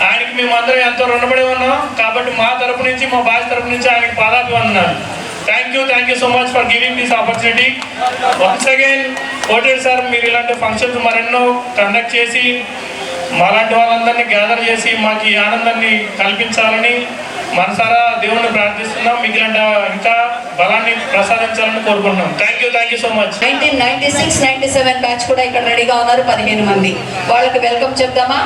ఆయనకి మేమందరం ఎంతో రుణపడి ఉన్నాం. కాబట్టి మా తరపు నుంచి, మా బ్యాచ్ తరపు నుంచి ఆయనకి పాదాభివందనాలు. Thank you so much for giving this opportunity. Once again Koti Reddy sir, మీరు ఇలాంటి ఫంక్షన్స్ మరెన్నో కండక్ట్ చేసి మాలాంటి వాళ్ళందరినీ గ్యాదర్ చేసి మాకు ఈ ఆనందాన్ని కల్పించాలని మనసారా దేవుణ్ణి ప్రార్థిస్తున్నాం. మీకు ఇలాంటి ఇంకా బలాన్ని ప్రసాదించాలని కోరుకుంటున్నాం. Thank you so much. 1996-97 batch కూడా ఇక్కడ రెడీగా ఉన్నారు 15 మంది. వాళ్ళకి వెల్కమ్ చెప్దామా?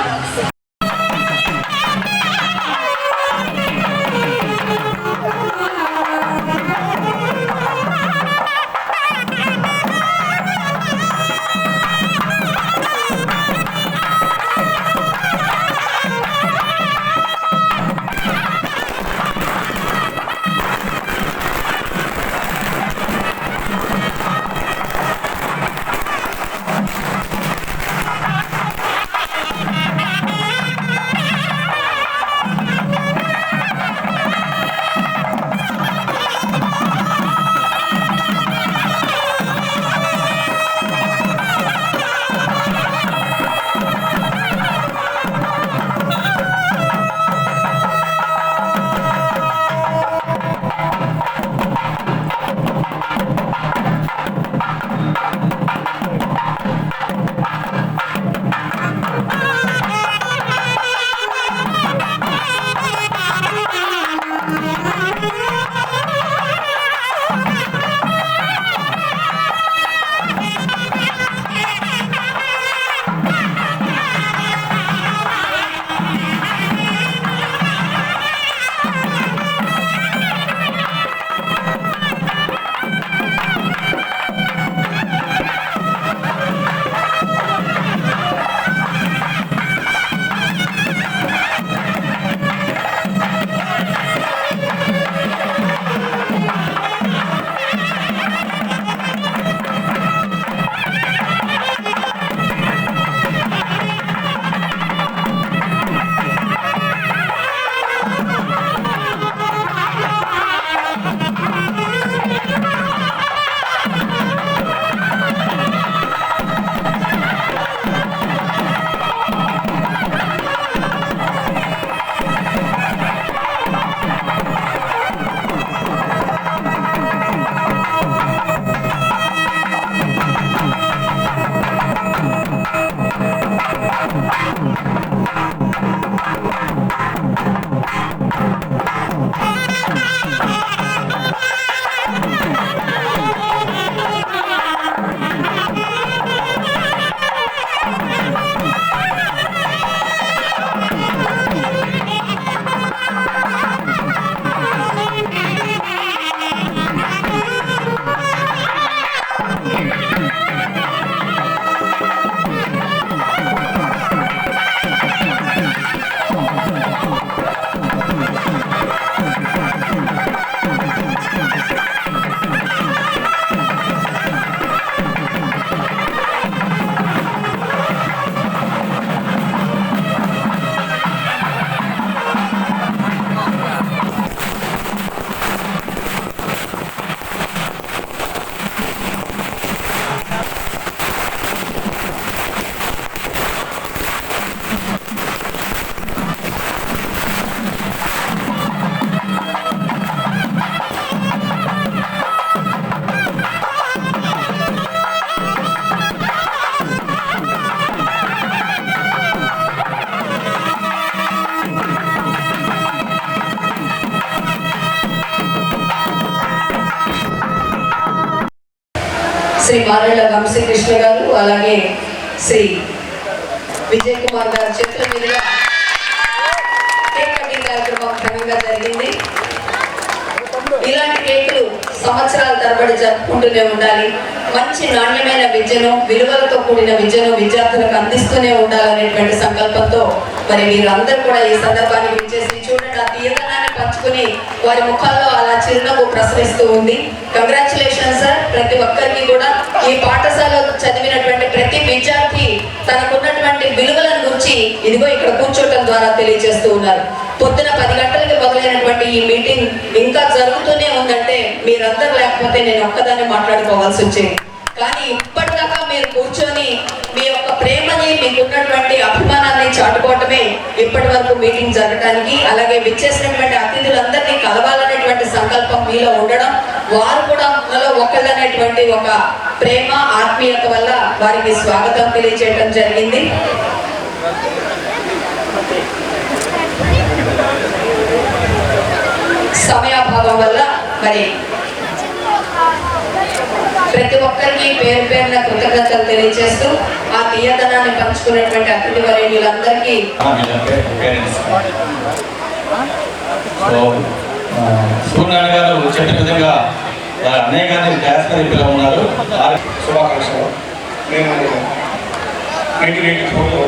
శ్రీ మారెళ్ళ వంశీకృష్ణ గారు అలాగే శ్రీ విజయ్ కుమార్ గారి చేతుల మీదుగా కేక్ కటింగ్ కార్యక్రమం ఘనంగా జరిగింది. ఇలాంటి కేకులు సంవత్సరాల తరబడి జరుపుకుంటూనే ఉండాలి. మంచి నాణ్యమైన విద్యను, విలువలతో కూడిన విద్యను విద్యార్థులకు అందిస్తూనే ఉండాలనేటువంటి సంకల్పంతో మరి వీరందరూ కూడా ఈ సందర్భానికి విచ్చేసి చూడండి, ఆ తీర్థనాన్ని పంచుకుని వారి ముఖాల్లో అలా చిరునవ్వు ప్రసరిస్తూ ఉంది. Congratulation sir. ప్రతి ఒక్కరికి కూడా ఈ పాఠశాలలో చదివినటువంటి ప్రతి విద్యార్థి తనకున్నటువంటి విలువలను గురించి ఇదిగో ఇక్కడ కూర్చోవటం ద్వారా తెలియజేస్తూ ఉన్నారు. పొద్దున 10 గంటలకి మొదలైనటువంటి ఈ మీటింగ్ ఇంకా జరుగుతూనే ఉందంటే మీరందరూ లేకపోతే నేను ఒక్కదాన్ని మాట్లాడుకోవాల్సి వచ్చేది. కానీ ఇప్పటిదాకా మీరు కూర్చొని మీ యొక్క ప్రేమని, మీకున్నటువంటి అభిమానాన్ని చాటుకోవటమే ఇప్పటి వరకు మీటింగ్ జరగడానికి, అలాగే విచ్చేసినటువంటి అతిథులందరినీ కలవాలనేటువంటి సంకల్పం మీలో ఉండడం, వారు కూడా మనలో ఒకళ్ళనేటువంటి ఒక ప్రేమ, ఆత్మీయత వల్ల వారికి స్వాగతం తెలియజేయడం జరిగింది. సమయాభావం వల్ల మరి ప్రతి ఒక్కరికి పేరు పేరున కృతజ్ఞతలు తెలియజేస్తూ ఆ తీయదనాన్ని పంచుకున్నటువంటి అతిథి వరేణ్యులందరికీ సూర్యనారాయణ గారు చెప్పిన విధంగా అనేక పిల్లలు ఉన్నారు. శుభాకాంక్షలు. నేను 1984లో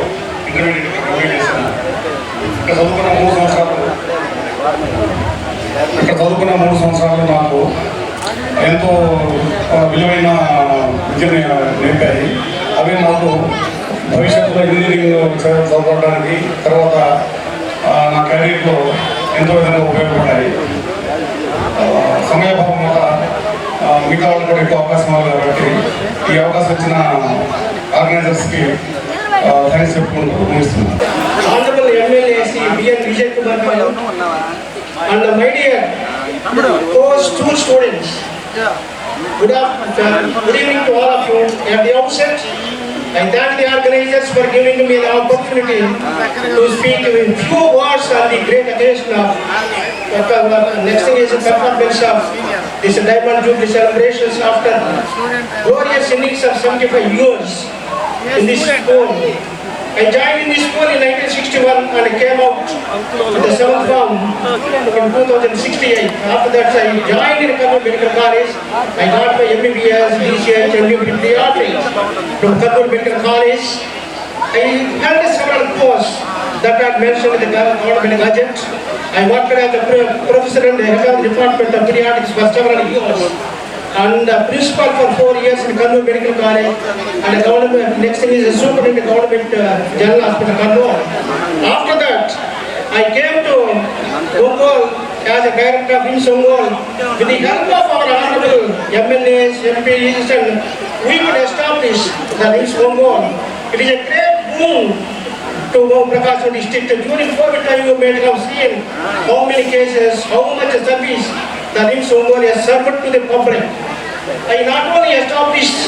ఇంటర్మీడియట్ కంప్లీట్ చేశాను. ఇక్కడ చదువుకున్న 3 సంవత్సరాలు నాకు ఎంతో విలువైన విద్యను నేర్పాయి. అవి నాకు భవిష్యత్తులో ఇంజనీరింగ్ చదవడానికి, తర్వాత నా కెరీర్లో ఎంతో విధంగా ఉపయోగపడ్డాయి. సమయభావం వల్ల మిగతా వాళ్ళు కూడా ఎక్కువ అవకాశం ఇవ్వాలి కాబట్టి ఈ అవకాశం వచ్చిన ఆర్గనైజర్స్కి థ్యాంక్స్ చెప్పుకుంటూ ముగిస్తున్నాను. Honorable MLA B.N. Vijay Kumar Garu and my dear two students, good evening to all of you. At the outset, I thank the organizers for giving me the opportunity to speak in few words on the great occasion of next thing is the performance of this Diamond Jubilee celebrations after glorious innings of 75 years in this school. I joined in this school in 1961 and came out with the 7th form in 2068. After that, I joined in Kannur Medical College. I got my MBBS, DCH, MD Pediatric from Kannur Medical College. I held several courses that are mentioned in the government budget. I worked as a professor in the head of the Department of Pediatrics for several years. And principal for 4 years in Kannur Medical College, and the government, next thing is a superintendent government General Hospital Kannur. After that, I came to Ongole as a director of IMS Ongole. With the help of our honorable MLAs, MPs, and we could establish the IMS Ongole. It is a great boon to Prakasam district. During COVID time, you may have seen how many cases, how much service the IMS Ongole has served to the public. I not only established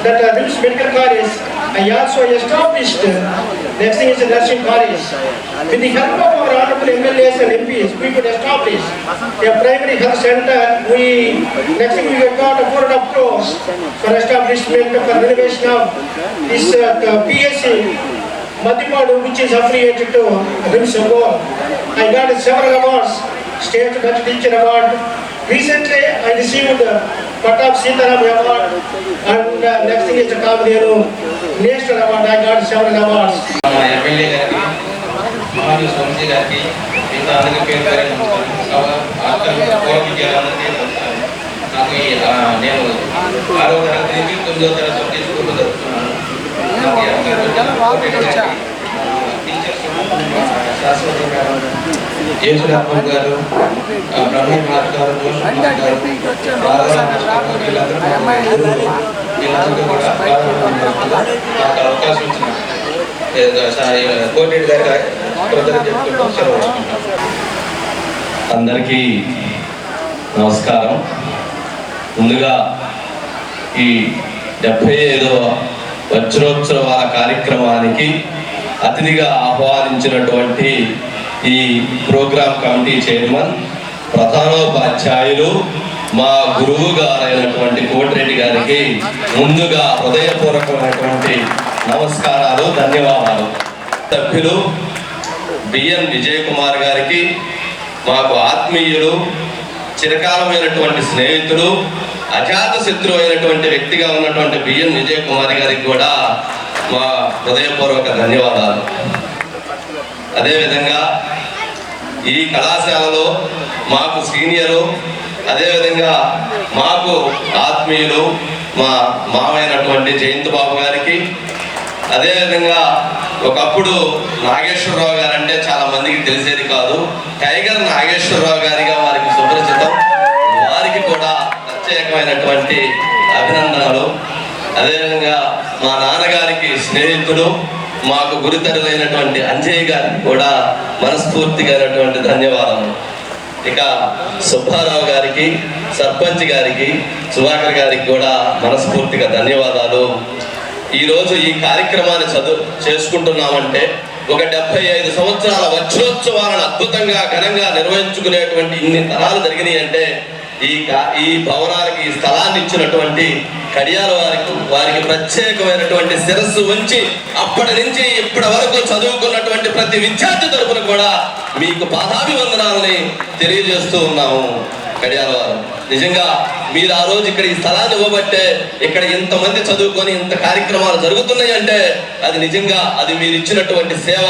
that IMS Medical College, I also established next thing is a nursing college. With the help of our honorable MLAs and MPs, we could establish a primary health center. Next thing we got a 4.5 crores for establishment for renovation of this PSC Madhipadu, which is affiliated to IMS Ongole. I got several awards, State Best Teacher Award. Recently, I received Patap Sitaram Award, and next thing is the Kamadenu National Award. I got several awards. MLA గారికి, మాజీ సోమజీ గారికి, మిగతా అందరికీ పేరు పేరు నాకు నేను 6వ తరగతి నుంచి 9వ తరగతి వరకు స్కూల్లో జరుపుతున్నాను. యేసురామన్ గారు, బ్రహ్మనాథ్ గారు, జోష్ గారు, వీళ్ళందరూ కూడా నాకు అవకాశం ఇచ్చిన కోటిరెడ్డి గారి కృతజ్ఞతలు చెప్పుకుంటూ సెలవు తీసుకుంటాను. అందరికీ నమస్కారం. ముందుగా ఈ 75వ వజ్రోత్సవాల కార్యక్రమానికి అతిథిగా ఆహ్వానించినటువంటి ఈ ప్రోగ్రామ్ కమిటీ చైర్మన్, ప్రధానోపాధ్యాయులు, మా గురువు గారైనటువంటి కోటిరెడ్డి గారికి ముందుగా హృదయపూర్వకమైనటువంటి నమస్కారాలు, ధన్యవాదాలు. సభ్యులు బిఎన్ విజయ్ కుమార్ గారికి, మాకు ఆత్మీయులు, చిరకాలమైనటువంటి స్నేహితులు, అజాత శత్రువు అయినటువంటి వ్యక్తిగా ఉన్నటువంటి బిఎన్ విజయ్ కుమార్ గారికి కూడా మా హృదయపూర్వక ధన్యవాదాలు. అదేవిధంగా ఈ కళాశాలలో మాకు సీనియరు, అదేవిధంగా మాకు ఆత్మీయులు మా మామైనటువంటి జయంత్ బాబు గారికి, అదేవిధంగా ఒకప్పుడు నాగేశ్వరరావు గారు అంటే చాలా మందికి తెలిసేది కాదు, టైగర్ నాగేశ్వరరావు గారిగా వారికి సుపరిచితం. వారికి కూడా ప్రత్యేకమైనటువంటి అభినందనలు. అదేవిధంగా మా నాన్నగారికి స్నేహితులు, మాకు గురుతరులైనటువంటి అంజయ్య గారికి కూడా మనస్ఫూర్తిగా ధన్యవాదాలు. ఇక సుబ్బారావు గారికి, సర్పంచ్ గారికి, సుధాకర్ గారికి కూడా మనస్ఫూర్తిగా ధన్యవాదాలు. ఈరోజు ఈ కార్యక్రమాన్ని చేసుకుంటున్నామంటే ఒక 75 సంవత్సరాల వజ్రోత్సవాలను అద్భుతంగా ఘనంగా నిర్వహించుకునేటువంటి ఇన్ని తరాలు జరిగినాయి అంటే ఈ భవనానికి ఈ స్థలాన్ని ఇచ్చినటువంటి కడియాల వారికి ప్రత్యేకమైనటువంటి శిరస్సు ఉంచి అప్పటి నుంచి ఇప్పటి వరకు చదువుకున్నటువంటి ప్రతి విద్యార్థి తరపున కూడా మీకు పాదాభివందనాలని తెలియజేస్తూ ఉన్నాము. కడియాల వారు నిజంగా మీరు ఆ రోజు ఇక్కడ ఈ స్థలాన్ని ఇవ్వబట్టే ఇక్కడ ఇంతమంది చదువుకొని ఇంత కార్యక్రమాలు జరుగుతున్నాయి అంటే అది నిజంగా అది మీరు ఇచ్చినటువంటి సేవ.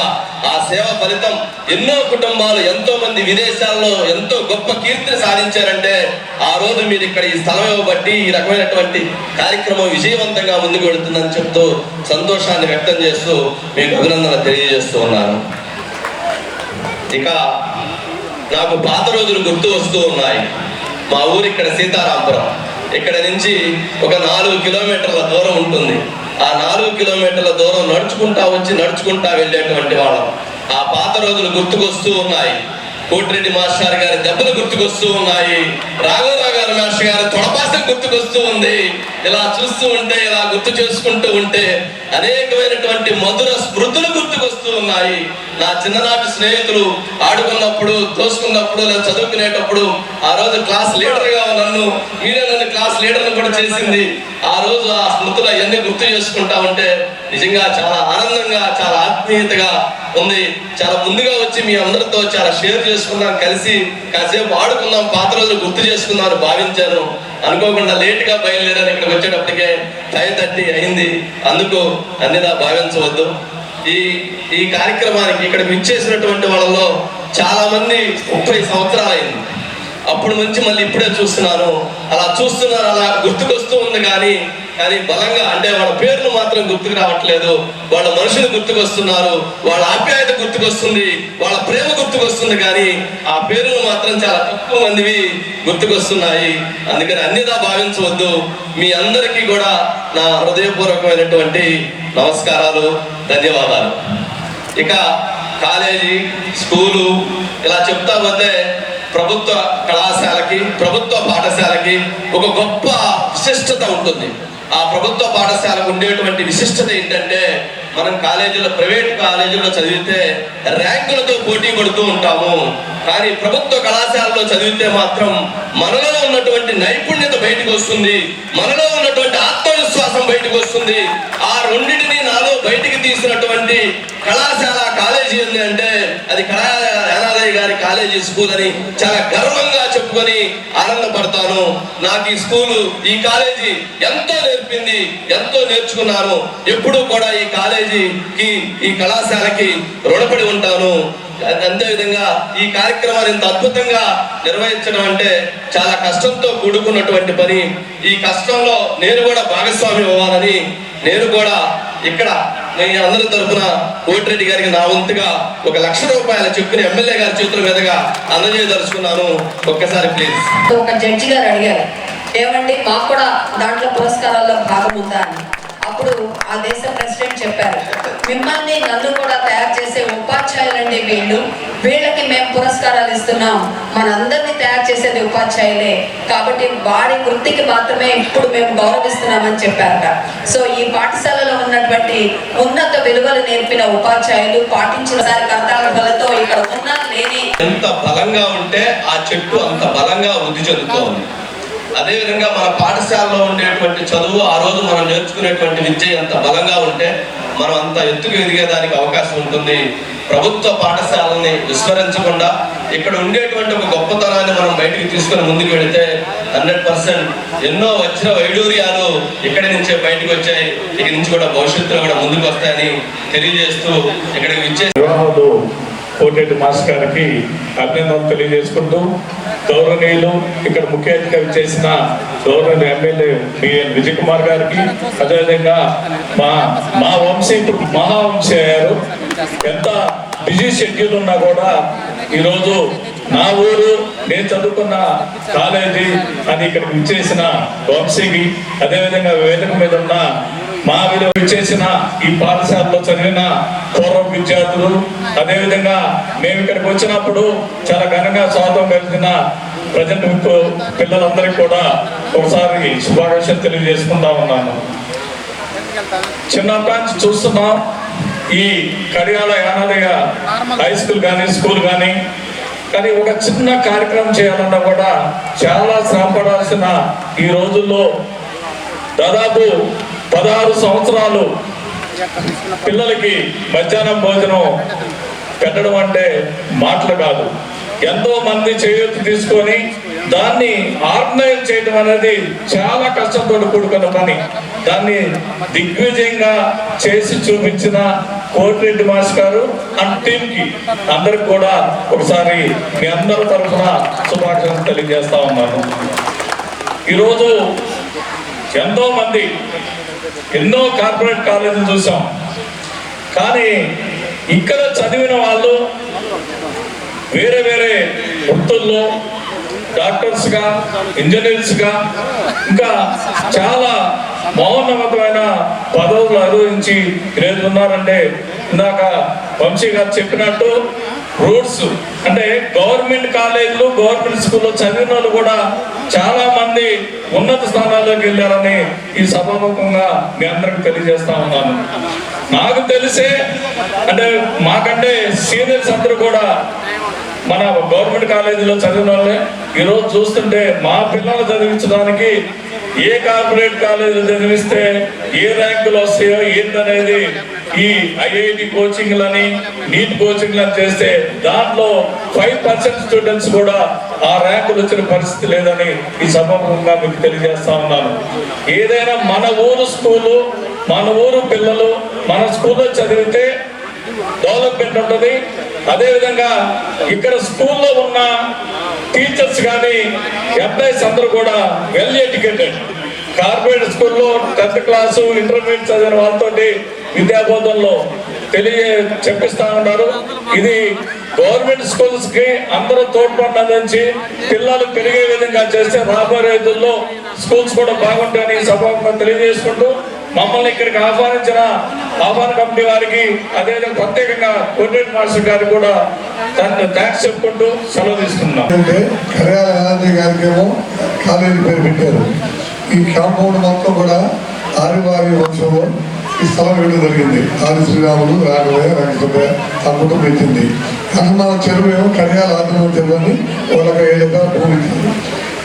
ఆ సేవ ఫలితం ఎన్నో కుటుంబాలు, ఎంతో మంది విదేశాల్లో ఎంతో గొప్ప కీర్తిని సాధించారంటే ఆ రోజు మీరు ఇక్కడ ఈ స్థలం ఇవ్వబట్టి ఈ రకమైనటువంటి కార్యక్రమం విజయవంతంగా ముందుకు వెళుతుందని చెప్తూ సంతోషాన్ని వ్యక్తం చేస్తూ మీకు అభినందన తెలియజేస్తూ ఉన్నాను. ఇక నాకు పాత రోజులు గుర్తు వస్తూ ఉన్నాయి. మా ఊరు ఇక్కడ సీతారాంపురం, ఇక్కడ నుంచి ఒక 4 కిలోమీటర్ల దూరం ఉంటుంది. ఆ 4 కిలోమీటర్ల దూరం నడుచుకుంటా వెళ్ళేటువంటి వాళ్ళం. ఆ పాత రోజులు గుర్తుకొస్తూ ఉన్నాయి. కోటిరెడ్డి మాస్టర్ గారి దెబ్బలు గుర్తుకొస్తూ ఉన్నాయి. రాఘవరావు గారి మాస్టర్ గారి తొడపాసం గుర్తుకొస్తూ ఉంది. ఇలా చూస్తూ ఉంటే, ఇలా గుర్తు చేసుకుంటూ ఉంటే అనేకమైనటువంటి మధుర స్మృతులు గుర్తుకొస్తూ ఉన్నాయి. నా చిన్ననాటి స్నేహితులు ఆడుకున్నప్పుడు, తోసుకున్నప్పుడు, లేదా చదువుకునేటప్పుడు ఆ రోజు క్లాస్ లీడర్గా మీరే నన్ను క్లాస్ లీడర్ని కూడా చేసింది. ఆ రోజు ఆ స్మృతులు అవన్నీ గుర్తు చేసుకుంటా ఉంటే నిజంగా చాలా ఆనందంగా, చాలా ఆత్మీయతగా ఉంది. చాలా ముందుగా వచ్చి మీ అందరితో చాలా షేర్ చేసుకుందాం, కలిసి కాసేపు ఆడుకుందాం, పాత రోజులు గుర్తు చేసుకుందాం అని భావించాను. అనుకోకుండా లేట్గా బయలుదేరాను. ఇక్కడికి వచ్చేటప్పటికే 5:30 అయింది. అందుకు అన్నిదా భావించవద్దు. ఈ కార్యక్రమానికి ఇక్కడికి విచ్చేసినటువంటి వాళ్ళలో చాలా మంది 30 సంవత్సరాలు అయింది. అప్పుడు నుంచి మళ్ళీ ఇప్పుడే చూస్తున్నాను. అలా గుర్తుకొస్తూ ఉంది. కానీ బలంగా అంటే వాళ్ళ పేర్లు మాత్రం గుర్తుకు రావట్లేదు. వాళ్ళ మనుషులు గుర్తుకొస్తున్నారు, వాళ్ళ ఆప్యాయత గుర్తుకొస్తుంది, వాళ్ళ ప్రేమ గుర్తుకొస్తుంది. కానీ ఆ పేర్లు మాత్రం చాలా తక్కువ మందివి గుర్తుకొస్తున్నాయి. అందుకని అన్నిదా భావించవద్దు. మీ అందరికీ కూడా నా హృదయపూర్వకమైనటువంటి నమస్కారాలు, ధన్యవాదాలు. ఇక కాలేజీ, స్కూలు ఇలా చెప్తా పోతే ప్రభుత్వ కళాశాలకి, ప్రభుత్వ పాఠశాలకి ఒక గొప్ప విశిష్టత ఉంటుంది. ఆ ప్రభుత్వ పాఠశాలకు ఉండేటువంటి విశిష్టత ఏంటంటే మనం ప్రైవేట్ కాలేజీలో చదివితే ర్యాంకులతో పోటీ పడుతూ ఉంటాము. కానీ ప్రభుత్వ కళాశాలలో చదివితే మాత్రం మనలో ఉన్నటువంటి నైపుణ్యత బయటకు వస్తుంది, మనలో ఉన్నటువంటి ఆత్మవిశ్వాసం బయటకు వస్తుంది. ఆ రెండింటిని నాలో బయటికి తీసినటువంటి కళాశాల, కాలేజీ ఉంది అంటే అది యానాదయ్య గారి కాలేజీ, స్కూల్ అని చాలా గర్వంగా చెప్పుకొని ఆనందపడతాను. నాకు ఈ స్కూలు, ఈ కాలేజీ ఎంతో నేర్పింది, ఎంతో నేర్చుకున్నాను. ఎప్పుడూ కూడా ఈ కాలేజీకి, ఈ కళాశాలకి రుణపడి ఉంటాను. అంతేవిధంగా ఈ కార్యక్రమాన్ని ఇంత అద్భుతంగా నిర్వహించడం అంటే చాలా కష్టంతో కూడుకున్నటువంటి పని. ఈ కష్టంలో నేను కూడా భాగస్వామ్యం అవ్వాలని నేను కూడా ఇక్కడ అందరి తరఫున కోటిరెడ్డి గారికి నా వంతుగా 1 లక్ష రూపాయల చెక్కుని ఎమ్మెల్యే గారి చేతుల మీదుగా అందజేయదలుచుకున్నాను. ఒక్కసారి ప్లీజ్. ఒక జడ్జి గారు అడిగారు, ఏమండి మాకు కూడా దాంట్లో పురస్కారాల్లో భాగం ఉందా అని. అప్పుడు ఆ దేశ ప్రెసిడెంట్ చెప్పారు, మిమ్మల్ని నన్ను కూడా తయారు చేసే ఉపాధ్యాయులండి వీళ్ళకి మేము పురస్కారాలు ఇస్తున్నాం, మనందరినీ తయారు చేసేది ఉపాధ్యాయులే, కాబట్టి వారి వృత్తికి మాత్రమే ఇప్పుడు మేము గౌరవిస్తున్నామని చెప్పారట. సో ఈ పాఠశాలలో ఉన్నటువంటి ఉన్నత విలువలు నేర్పిన ఉపాధ్యాయులు పాటించిన కర్తవ్యాలతో ఇక్కడ ఉన్న లేని ఎంత బలంగా ఉంటే ఆ చెట్టు అంత బలంగా వృద్ధి చెందుతోంది. అదేవిధంగా మన పాఠశాలలో ఉండేటువంటి చదువు, ఆ రోజు మనం నేర్చుకునేటువంటి విద్య ఎంత బలంగా ఉంటే మనం అంత ఎత్తుకు ఎదిగేదానికి అవకాశం ఉంటుంది. ప్రభుత్వ పాఠశాలని విస్మరించకుండా ఇక్కడ ఉండేటువంటి ఒక గొప్పతనాన్ని మనం బయటికి తీసుకొని ముందుకు వెళితే 100% ఎన్నో వజ్ర వైడూర్యాలు ఇక్కడి నుంచే బయటకు వచ్చాయి. ఇక్కడి నుంచి కూడా భవిష్యత్తులో కూడా ముందుకు వస్తాయని తెలియజేస్తూ ఇక్కడికి విచ్చేసి కోటరెడ్డి మాస్టర్ గారికి అభినందనలు తెలియజేసుకుంటూ, గౌరవనీయులు ఇక్కడ ముఖ్య అతిథిగా చేసిన గౌరవ ఎమ్మెల్యే బిఎన్ విజయ్ కుమార్ గారికి, అదేవిధంగా మా వంశీ మహావంశీ అయ్యారు. ఎంత బిజీ షెడ్యూల్ ఉన్నా కూడా ఈరోజు నా ఊరు, నేను చదువుకున్న కాలేజీ అని ఇక్కడికి విచ్చేసిన వంశీకి, అదేవిధంగా వేదిక మీద ఉన్న మా విలువ విచ్చేసిన ఈ పాఠశాలలో చదివిన పూర్వ విద్యార్థులు, అదేవిధంగా మేము ఇక్కడికి వచ్చినప్పుడు చాలా ఘనంగా స్వాగతం కలిగిన ప్రజెంట్ పిల్లలందరికీ కూడా ఒకసారి శుభాకాంక్షలు తెలియజేసుకుంటా ఉన్నాను. చిన్నప్పటి నుంచి చూస్తున్నాం ఈ కడియాల యానాదయ్య హై స్కూల్ కానీ స్కూల్ కానీ ఒక చిన్న కార్యక్రమం చేయాలన్నా కూడా చాలా శ్రమ పడాల్సిన ఈ రోజుల్లో దాదాపు 16 సంవత్సరాలు పిల్లలకి మధ్యాహ్నం భోజనం పెట్టడం అంటే మాటలు కాదు. ఎంతో మంది చేయూత తీసుకొని దాన్ని ఆర్గనైజ్ చేయడం అనేది చాలా కష్టంతో కూడుకున్న పని. దాన్ని దిగ్విజయంగా చేసి చూపించిన కోటిరెడ్డి మాస్టర్ గారు అండ్ టీమ్ కి అందరికి కూడా ఒకసారి మీ అందరి తరఫున శుభాకాంక్షలు తెలియజేస్తా ఉన్నాను. ఈరోజు ఎంతో మంది ఎన్నో కార్పొరేట్ కాలేజీలు చూసాం, కానీ ఇక్కడ చదివిన వాళ్ళు వేరే వేరే వృత్తుల్లో డాక్టర్స్గా, ఇంజనీర్స్గా, ఇంకా చాలా మౌనవంతమైన పదవులు అనుభవించి ఈరోజు ఉన్నారంటే, ఇందాక వంశీ గారు చెప్పినట్టు రూట్స్ అంటే గవర్నమెంట్ కాలేజీలు, గవర్నమెంట్ స్కూల్లో చదివిన వాళ్ళు కూడా చాలా మంది ఉన్నత స్థానాల్లోకి వెళ్ళారని ఈ సభాముఖంగా మీ అందరికి తెలియజేస్తా ఉన్నాను. నాకు తెలిసే అంటే మాకంటే సీనియర్స్ అందరూ కూడా మన గవర్నమెంట్ కాలేజీలో చదివిన వాళ్ళే. ఈరోజు చూస్తుంటే మా పిల్లలు చదివించడానికి ఏ కార్పొరేట్ కాలేజీలో చదివిస్తే ఏ ర్యాంకులు వస్తాయో ఏంటనేది ఈ ఐఐటి కోచింగ్లని, నీట్ కోచింగ్లని చేస్తే దాంట్లో 5% స్టూడెంట్స్ కూడా ఆ ర్యాంకులు వచ్చిన పరిస్థితి లేదని ఈ సభాముఖంగా మీకు తెలియజేస్తా ఉన్నాను. ఏదైనా మన ఊరు స్కూలు, మన ఊరు పిల్లలు మన స్కూల్లో చదివితే డెవలప్మెంట్ ఉంటుంది. అదేవిధంగా ఇక్కడ స్కూల్లో ఉన్న టీచర్స్ కానీ ఎంప్లాయీస్ అందరూ కూడా వెల్ ఎడ్యుకేటెడ్. కార్పొరేట్ స్కూల్లో 10th క్లాసు ఇంటర్మీడియట్ చదివిన వాళ్ళతో విద్యాబోధనలో చెప్పిస్తా ఉన్నారు. ఇది గవర్నమెంట్ స్కూల్స్ కి అందరూ తోడ్పాటు అందించి పిల్లలు పెరిగే విధంగా చేస్తే రాబోయే రోజుల్లో స్కూల్స్ కూడా బాగుంటాయని సభాముఖంగా తెలియజేసుకుంటూ, మమ్మల్ని ఇక్కడికి ఆహ్వానించిన ఆహ్వాన కమిటీ వారికి, అదేవిధంగా ప్రత్యేకంగా కోటిరెడ్డి మాస్టర్ గారికి కూడా థ్యాంక్స్ చెప్పుకుంటూ సెలవు తీసుకున్నాం. కాలేజీ పేరు పెట్టారు. ఈ కాంపౌండ్ మొత్తం కూడా ఆరివారి వంశంలో ఈ స్థలం ఇవ్వడం జరిగింది. ఆది శ్రీరాములు, రాఘవయ్య, వెంకటయ్య ఆ కుటుంబం ఇచ్చింది. కన్నమ చెరువు ఏమో కడియాల ఆదిమ చెరువు అని వాళ్ళకి 7 ఎకరాల భూమి ఇచ్చింది.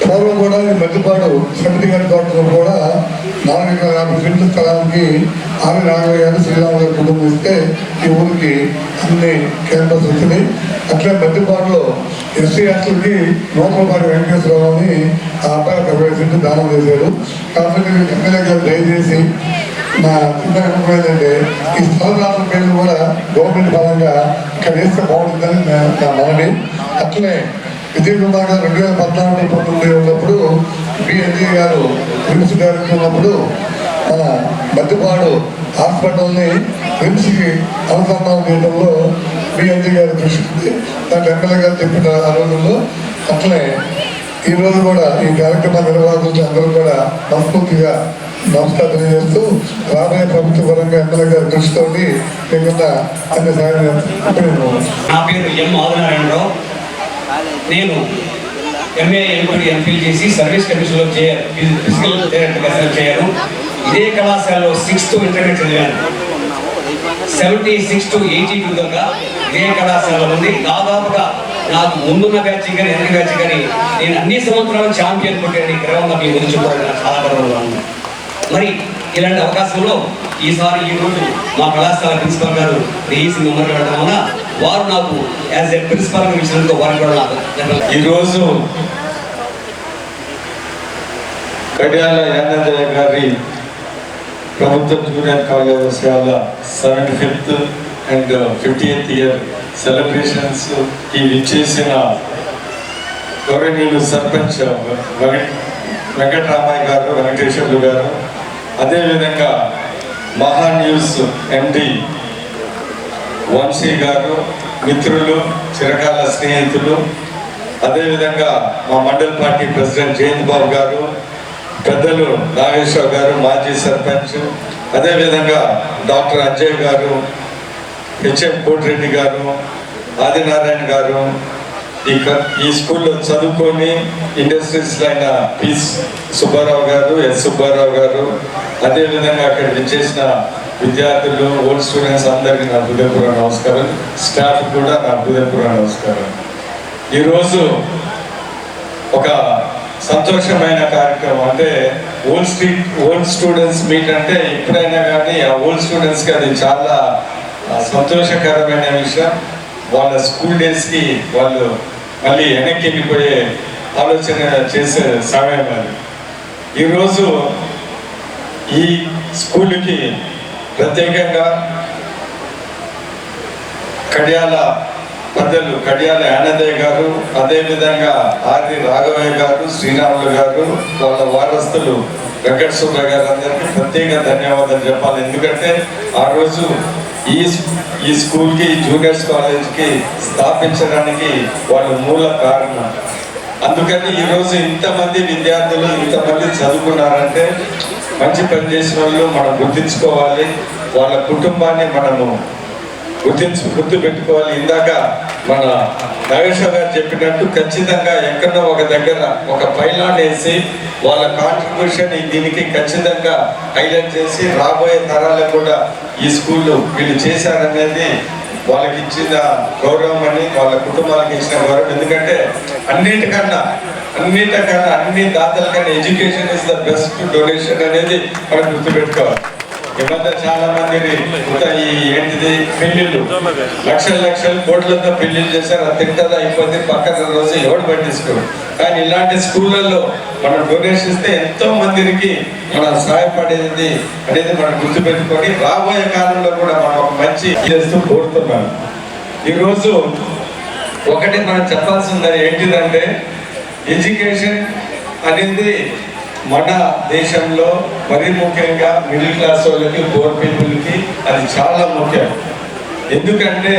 పూర్వం కూడా ఈ మధ్యపాడు సమితి గారి తోటలో కూడా 450 సెంట్ల స్థలానికి ఆది రాఘవయ్య గారు, శ్రీరాములు గారి కుటుంబం ఇస్తే ఈ ఊరికి అన్ని క్యాంపస్ వచ్చినాయి. అట్లే మధ్యపాడులో ఎస్సీ హాస్టల్కి నూతలపాటి వెంకటేశ్వరరావు అని ఆ అబ్బాయి 70 సెంట్లు దానం చేశాడు. కాబట్టి ఎమ్మెల్యే గారు దయచేసి నా ఏంటంటే ఈ స్థలదారుల పేర్లు కూడా గవర్నమెంట్ పరంగా ఇక్కడ వేస్తే బాగుంటుందని నా మనవి. అట్లనే విజయ్ కుమార్ గారు 2014-19 ఉన్నప్పుడు బిఎన్జీ గారు రిమ్స్ డైరెక్టర్ ఉన్నప్పుడు మన మధ్యపాడు హాస్పిటల్ని రిమ్స్కి అనుసంధానం చేయడంలో బిఎన్జీ గారి కృషి ఉంది. దాంట్లో ఎమ్మెల్యే గారు చెప్పిన ఆ రోజుల్లో. అట్లనే ఈ రోజు కూడా ఈ కార్యక్రమ నిర్వాహకులు అందరూ కూడా మనస్ఫూర్తిగా నమస్కారం తెలియజేస్తూ, రాబోయే ప్రభుత్వ పరంగా ఎమ్మెల్యే గారి కృషితో లేకుండా అన్ని సాయం. నా పేరు ఎం ఆదినారాయణరావు. నేను ఎంఏ ఎంపీడీ ఎంఫిల్ చేసి సర్వీస్ కమిషన్లో ఫిజికల్ థెరపీగా సెలెక్ట్ చేయను. ఇదే కళాశాలలో 6th ఇంటర్మీడియట్ చదివాను. 76 to 82 దాకా ఇదే కళాశాల ఉంది. దాదాపుగా నాకు ముందున్న బ్యాచ్ కానీ ఎదురు బ్యాచ్ కానీ నేను అన్ని సంవత్సరాలు ఛాంపియన్ కొట్టాను. క్రమంగా మీ గురించి చెప్పడానికి చాలా గర్వంగా ఉంది. మరి ఇలాంటి అవకాశంలో ఈ రోజు మా కళాశాల ప్రిన్సిపల్ గారు ఈసీ మెంబర్ వెళ్ళడం వల్ల వారు నాకు యాజ్ ఏ ప్రిన్సిపల్ గా ఇచ్చినందుకు వారు కూడా నాకు ఈరోజు కడియాల యానందయ్య గారి ప్రభుత్వ జూనియర్ కళాశాల 75th and 50th year celebrations ఈ విచ్చేసిన గౌరవనీయులు సర్పంచ్ వెంకటరామయ్య గారు, వెంకటేశ్వర్లు గారు, అదేవిధంగా మహా న్యూస్ ఎండి వంశీ గారు, మిత్రులు, చిరకాల స్నేహితులు, అదేవిధంగా మా మండల్ పార్టీ ప్రెసిడెంట్ జయంత్ బాబు గారు, పెద్దలు నాగేశ్వర్ గారు, మాజీ సర్పంచ్, అదేవిధంగా డాక్టర్ అజయ్ గారు, హెచ్ఎం కోటిరెడ్డి గారు, ఆదినారాయణ గారు, ఈ స్కూల్లో చదువుకొని ఇండస్ట్రీస్లో అయిన పి సుబ్బారావు గారు, ఎస్ సుబ్బారావు గారు, అదేవిధంగా అక్కడ విచ్చేసిన విద్యార్థులు, ఓల్డ్ స్టూడెంట్స్ అందరికీ నా హృదయపూర్వక నమస్కారం. స్టాఫ్ కూడా నా హృదయపూర్వక నమస్కారం. ఈరోజు ఒక సంతోషమైన కార్యక్రమం. అంటే ఓల్డ్ స్టూడెంట్స్ మీట్ అంటే ఎప్పుడైనా కానీ ఆ ఓల్డ్ స్టూడెంట్స్కి అది చాలా సంతోషకరమైన విషయం. వాళ్ళ స్కూల్ డేస్కి వాళ్ళు మళ్ళీ వెనక్కి వెళ్ళిపోయే ఆలోచన చేసే సమయం అది. ఈరోజు ఈ స్కూల్కి ప్రత్యేకంగా కడియాల పెద్దలు కడియాల యానందయ్య గారు, అదేవిధంగా ఆర్వి రాఘవయ్య గారు, శ్రీరాములు గారు, వాళ్ళ వారస్తులు వెంకట సుబ్బయ్య గారు అందరికీ ప్రత్యేక ధన్యవాదాలు చెప్పాలి. ఎందుకంటే ఆ రోజు ఈ స్కూల్కి, జూనియర్స్ కాలేజ్కి స్థాపించడానికి వాళ్ళు మూల కారణం. అందుకని ఈరోజు ఇంతమంది విద్యార్థులు, ఇంతమంది చదువుకున్నారంటే మంచి పని చేసిన వాళ్ళు మనం గుర్తించుకోవాలి. వాళ్ళ కుటుంబాన్ని మనము గుర్తు పెట్టుకోవాలి. ఇందాక మన నాగేశ్వర గారు చెప్పినట్టు ఖచ్చితంగా ఎక్కడో ఒక దగ్గర ఒక పైలాన్ వేసి వాళ్ళ కాంట్రిబ్యూషన్ దీనికి ఖచ్చితంగా హైలైట్ చేసి రాబోయే తరాలకు కూడా ఈ స్కూల్లో వీళ్ళు చేశారనేది వాళ్ళకి ఇచ్చిన గౌరవం అని, వాళ్ళ కుటుంబాలకు ఇచ్చిన గౌరవం. ఎందుకంటే అన్నిటికన్నా అన్ని దాతల కన్నా education is the best donation అనేది మనం గుర్తుపెట్టుకోవాలి. ఈ మధ్య చాలా మంది ఏంటిది పెళ్లిళ్ళు లక్షలు కోట్లతో పెళ్లిళ్ళు చేశారు. అది తింటదా అయిపోతే పక్కన రోజు ఎవడు పట్టించుకోరు. కానీ ఇలాంటి స్కూళ్ళల్లో మనం డొనేషన్ ఇస్తే ఎంతో మందికి మనం సహాయపడేది అనేది మనం గుర్తుపెట్టుకొని రాబోయే కాలంలో కూడా మనం ఒక మంచి చేస్తూ కోరుతున్నాను. ఈరోజు ఒకటి మనం చెప్పాల్సింది ఏంటిదంటే ఎడ్యుకేషన్ అనేది మన దేశంలో మరీ ముఖ్యంగా మిడిల్ క్లాస్ వాళ్ళకి, పూర్ పీపుల్కి అది చాలా ముఖ్యం. ఎందుకంటే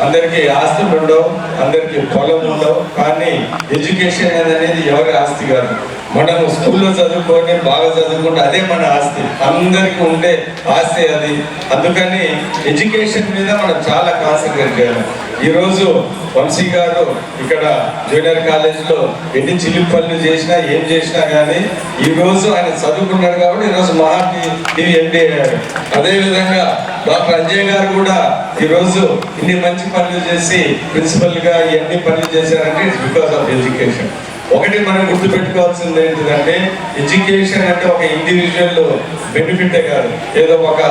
అందరికీ ఆస్తులు ఉండవు, అందరికీ పొలం ఉండవు. కానీ ఎడ్యుకేషన్ అనేది ఎవరి ఆస్తి కాదు. మనం స్కూల్లో చదువుకొని బాగా చదువుకుంటే అదే మన ఆస్తి, అందరికీ ఉండే ఆస్తి అది. అందుకని ఎడ్యుకేషన్ మీద మనం చాలా కాన్సన్ట్రేట్ చేయాలి. ఈరోజు వంశీ గారు ఇక్కడ జూనియర్ కాలేజ్లో ఎన్ని చిలిపి పనులు చేసినా ఏం చేసినా కానీ ఈరోజు ఆయన చదువుకున్నాడు కాబట్టి ఈరోజు టీవీ ఎండి అయ్యాడు. అదేవిధంగా డాక్టర్ అజయ్ గారు కూడా ఈరోజు ఇన్ని మంచి పనులు చేసి ప్రిన్సిపల్గా ఇవన్నీ పనులు చేశారంటే ఇట్స్ బికాస్ ఆఫ్ ఎడ్యుకేషన్. ఒకటి మనం గుర్తుపెట్టుకోవాల్సింది ఏంటిదంటే ఎడ్యుకేషన్ అంటే ఒక ఇండివిజువల్ బెనిఫిటే కాదు, ఏదో ఒక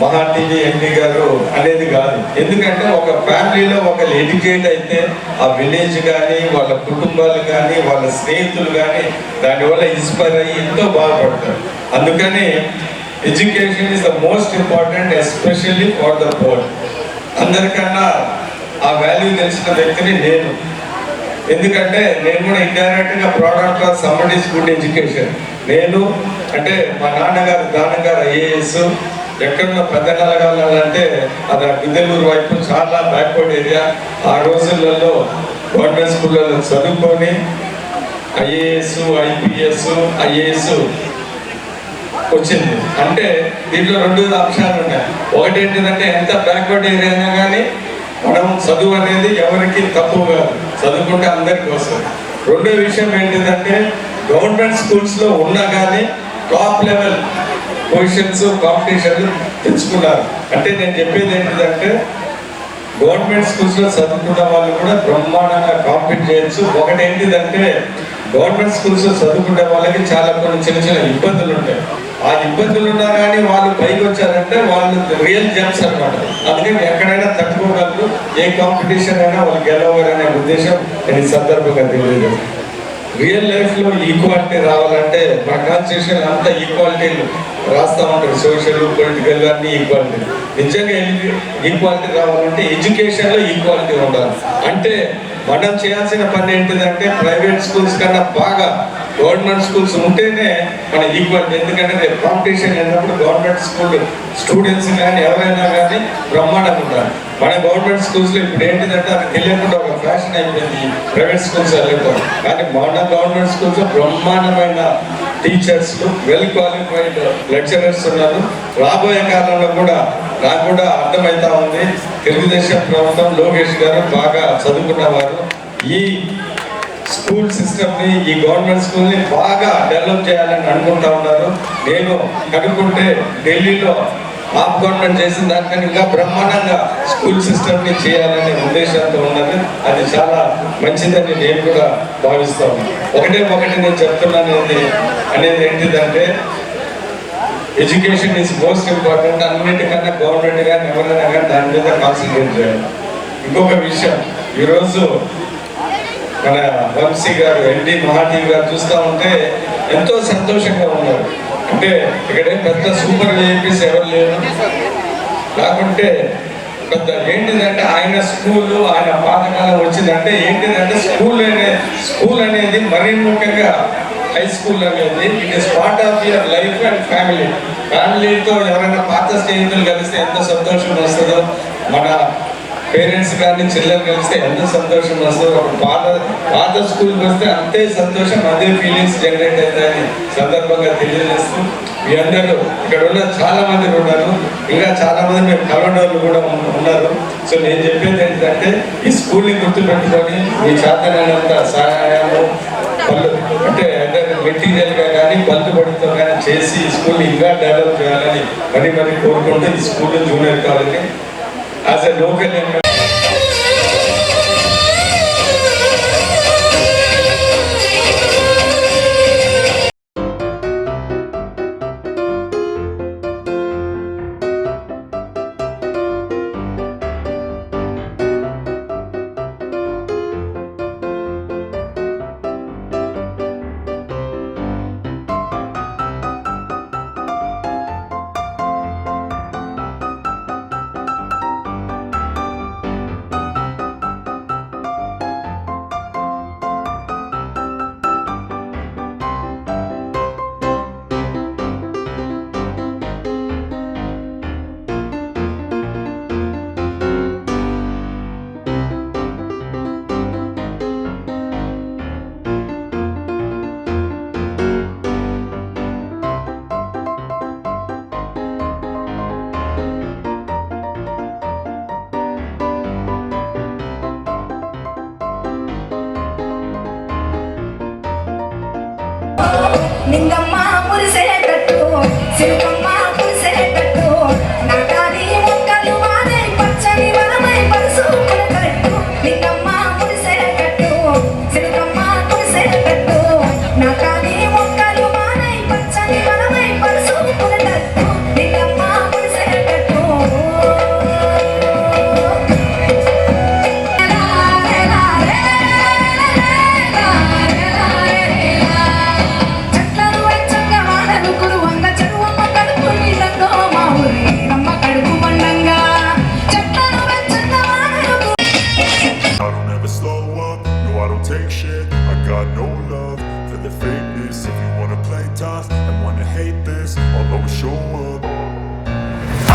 మహా టీవీ ఎంపీ గారు అనేది కాదు. ఎందుకంటే ఒక ఫ్యామిలీలో ఒకరు ఎడ్యుకేట్ అయితే ఆ విలేజ్ కానీ, వాళ్ళ కుటుంబాలు కానీ, వాళ్ళ స్నేహితులు కానీ దానివల్ల ఇన్స్పైర్ అయ్యి ఎంతో బాగుపడతారు. అందుకని education is the most important, especially for the pour. అందరికన్నా ఆ వాల్యూ తెలిసిన వ్యక్తిని నేను. ఎందుకంటే నేను కూడా ఇండైరెక్ట్గా product of somebody's good education. నేను అంటే మా నాన్నగారు ఐఏఎస్, ఎక్కడున్న పెద్ద నలగాలంటే అది గుందెలూరు వైపు చాలా బ్యాక్వర్డ్ ఏరియా. ఆ రోజులలో గవర్నమెంట్ స్కూళ్ళలో చదువుకొని ఐఏఎస్, ఐఏఎస్ వచ్చింది. అంటే దీంట్లో రెండు అంశాలు ఉన్నాయి. ఒకటి ఏంటిదంటే ఎంత బ్యాక్వర్డ్ ఏరియా అయినా కానీ మనం చదువు అనేది ఎవరికి తక్కువ కాదు, చదువుకుంటే అందరికి వస్తుంది. రెండో విషయం ఏంటిదంటే గవర్నమెంట్ స్కూల్స్లో ఉన్నా కానీ టాప్ లెవెల్ పొజిషన్స్, కాంపిటీషన్లు తెచ్చుకున్నారు. అంటే నేను చెప్పేది ఏంటిదంటే గవర్నమెంట్ స్కూల్స్లో చదువుకున్న వాళ్ళు కూడా బ్రహ్మాండంగా కాంపీట్ చేయొచ్చు. ఒకటి ఏంటిదంటే గవర్నమెంట్ స్కూల్స్లో చదువుకునే వాళ్ళకి చాలా కొన్ని చిన్న చిన్న ఇబ్బందులు ఉంటాయి. ఆ ఇబ్బందులు ఉన్నా కానీ వాళ్ళు పైకి వచ్చారంటే వాళ్ళు రియల్ జెమ్స్ అనమాట. అందుకని ఎక్కడైనా తట్టుకోగలరు, ఏ కాంపిటీషన్ అయినా వాళ్ళు గెలవరనే ఉద్దేశం నేను ఈ సందర్భంగా తెలియదు. రియల్ లైఫ్లో ఈక్వాలిటీ రావాలంటే మన కాన్స్టిట్యూషన్ అంతా ఈక్వాలిటీ రాస్తా ఉంటారు, సోషల్ పొలిటికల్ అన్ని ఈక్వాలిటీ. నిజంగా ఈక్వాలిటీ రావాలంటే ఎడ్యుకేషన్లో ఈక్వాలిటీ ఉండాలి. అంటే మనం చేయాల్సిన పని ఏంటిదంటే ప్రైవేట్ స్కూల్స్ కన్నా బాగా గవర్నమెంట్ స్కూల్స్ ఉంటేనే మన ఈక్వాలిటీ. ఎందుకంటే రేపు కాంపిటీషన్ అయినప్పుడు గవర్నమెంట్ స్కూల్ స్టూడెంట్స్ కానీ ఎవరైనా కానీ బ్రహ్మాండంగా ఉండాలి. మన గవర్నమెంట్ స్కూల్స్లో ఇప్పుడు ఏంటిదంటే అది తెలియకుండా ఒక ఫ్యాషన్ అయిపోయింది ప్రైవేట్ స్కూల్స్ వెళ్ళిపోయి. కానీ మన గవర్నమెంట్ స్కూల్స్లో బ్రహ్మాండమైన టీచర్స్, వెల్ క్వాలిఫైడ్ లెక్చరర్స్ ఉన్నారు. రాబోయే కాలంలో కూడా నాకు కూడా అర్థమవుతా ఉంది, తెలుగుదేశం ప్రభుత్వం లోకేష్ గారు బాగా చదువుకున్నవారు ఈ స్కూల్ సిస్టమ్ని, ఈ గవర్నమెంట్ స్కూల్ని బాగా డెవలప్ చేయాలని అనుకుంటా ఉన్నారు. నేను కనుక్కుంటే ఢిల్లీలో ఆప్ గవర్నమెంట్ చేసిన దానికన్నా ఇంకా బ్రహ్మాండంగా స్కూల్ సిస్టమ్ని చేయాలనే ఉద్దేశంతో ఉన్నది. అది చాలా మంచిదని నేను కూడా భావిస్తాను. ఒకటి నేను చెప్తున్నాను అనేది ఏంటిదంటే ఎడ్యుకేషన్ ఈజ్ మోస్ట్ ఇంపార్టెంట్. అన్నిటికన్నా గవర్నమెంట్ కానీ ఎవరైనా కానీ దాని మీద కాన్సన్ట్రేట్ చేయాలి. ఇంకొక విషయం, ఈరోజు మన వంశీ గారు, ఎన్టీ మహాదేవి గారు చూస్తూ ఉంటే ఎంతో సంతోషంగా ఉన్నారు. అంటే ఇక్కడ పెద్ద సూపర్ వేపీస్ ఎవరు లేరు, కాకుంటే పెద్ద ఏంటిదంటే ఆయన స్కూల్, ఆయన పాతకాలం వచ్చిందంటే ఏంటిదంటే స్కూల్ అనేది మరీ ముఖ్యంగా హై స్కూల్ అనేది it is part of your life and ఫ్యామిలీతో ఎవరైనా పాత స్నేహితులు కలిస్తే ఎంత సంతోషం వస్తుందో, మన పేరెంట్స్ కానీ చిల్డ్రన్ కలిస్తే ఎంత సంతోషం వస్తుందో, ఒక పాత స్కూల్కి వస్తే అంతే సంతోషం, అదే ఫీలింగ్స్ జనరేట్ అవుతాయని సందర్భంగా తెలియజేస్తూ మీ అందరూ ఇక్కడ ఉన్న చాలా మంది ఉన్నారు, ఇంకా చాలా మంది మేము కలవడం కూడా ఉన్నారు. సో నేను చెప్పేది ఏంటంటే ఈ స్కూల్ని గుర్తుపెట్టుకొని మీ చేతనైనంత సహాయాలు అంటే మెటీరియల్గా కానీ పలుకుబడితో కానీ చేసి ఈ స్కూల్ని ఇంకా డెవలప్ చేయాలని మరి కోరుకుంటూ ఈ school junior college as a local నింగమ్మ మురిసేటట్టు సిరుకమ్మ కురిసేటట్టు నాటాది మొక్కలు వానే పచ్చని వనమై పరుసుకునేటట్టు నింగమ్మ మురిసేటట్టు సిరుకమ్మ కురిసేటట్టు నాటాది మొక్కలు వానే పచ్చని వనమై పరుసుకునేటట్టు Ningamma మురిసేటట్టు take shit, I got no love for the fakeness. If you wanna play tough and wanna hate this, I'll always show up.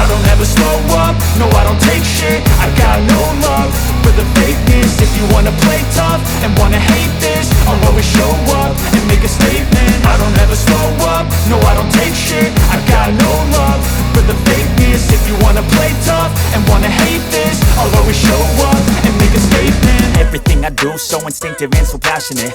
I don't ever slow up, no I don't take shit. I got no love for the fakeness. If you wanna play tough and wanna hate this, I'll always show up and make a statement. I don't ever slow up, no I don't take shit. I got no love for the fakeness. If you wanna play tough and wanna hate this, I'll always show up and make a statement. Everything I do so instinctive and so passionate.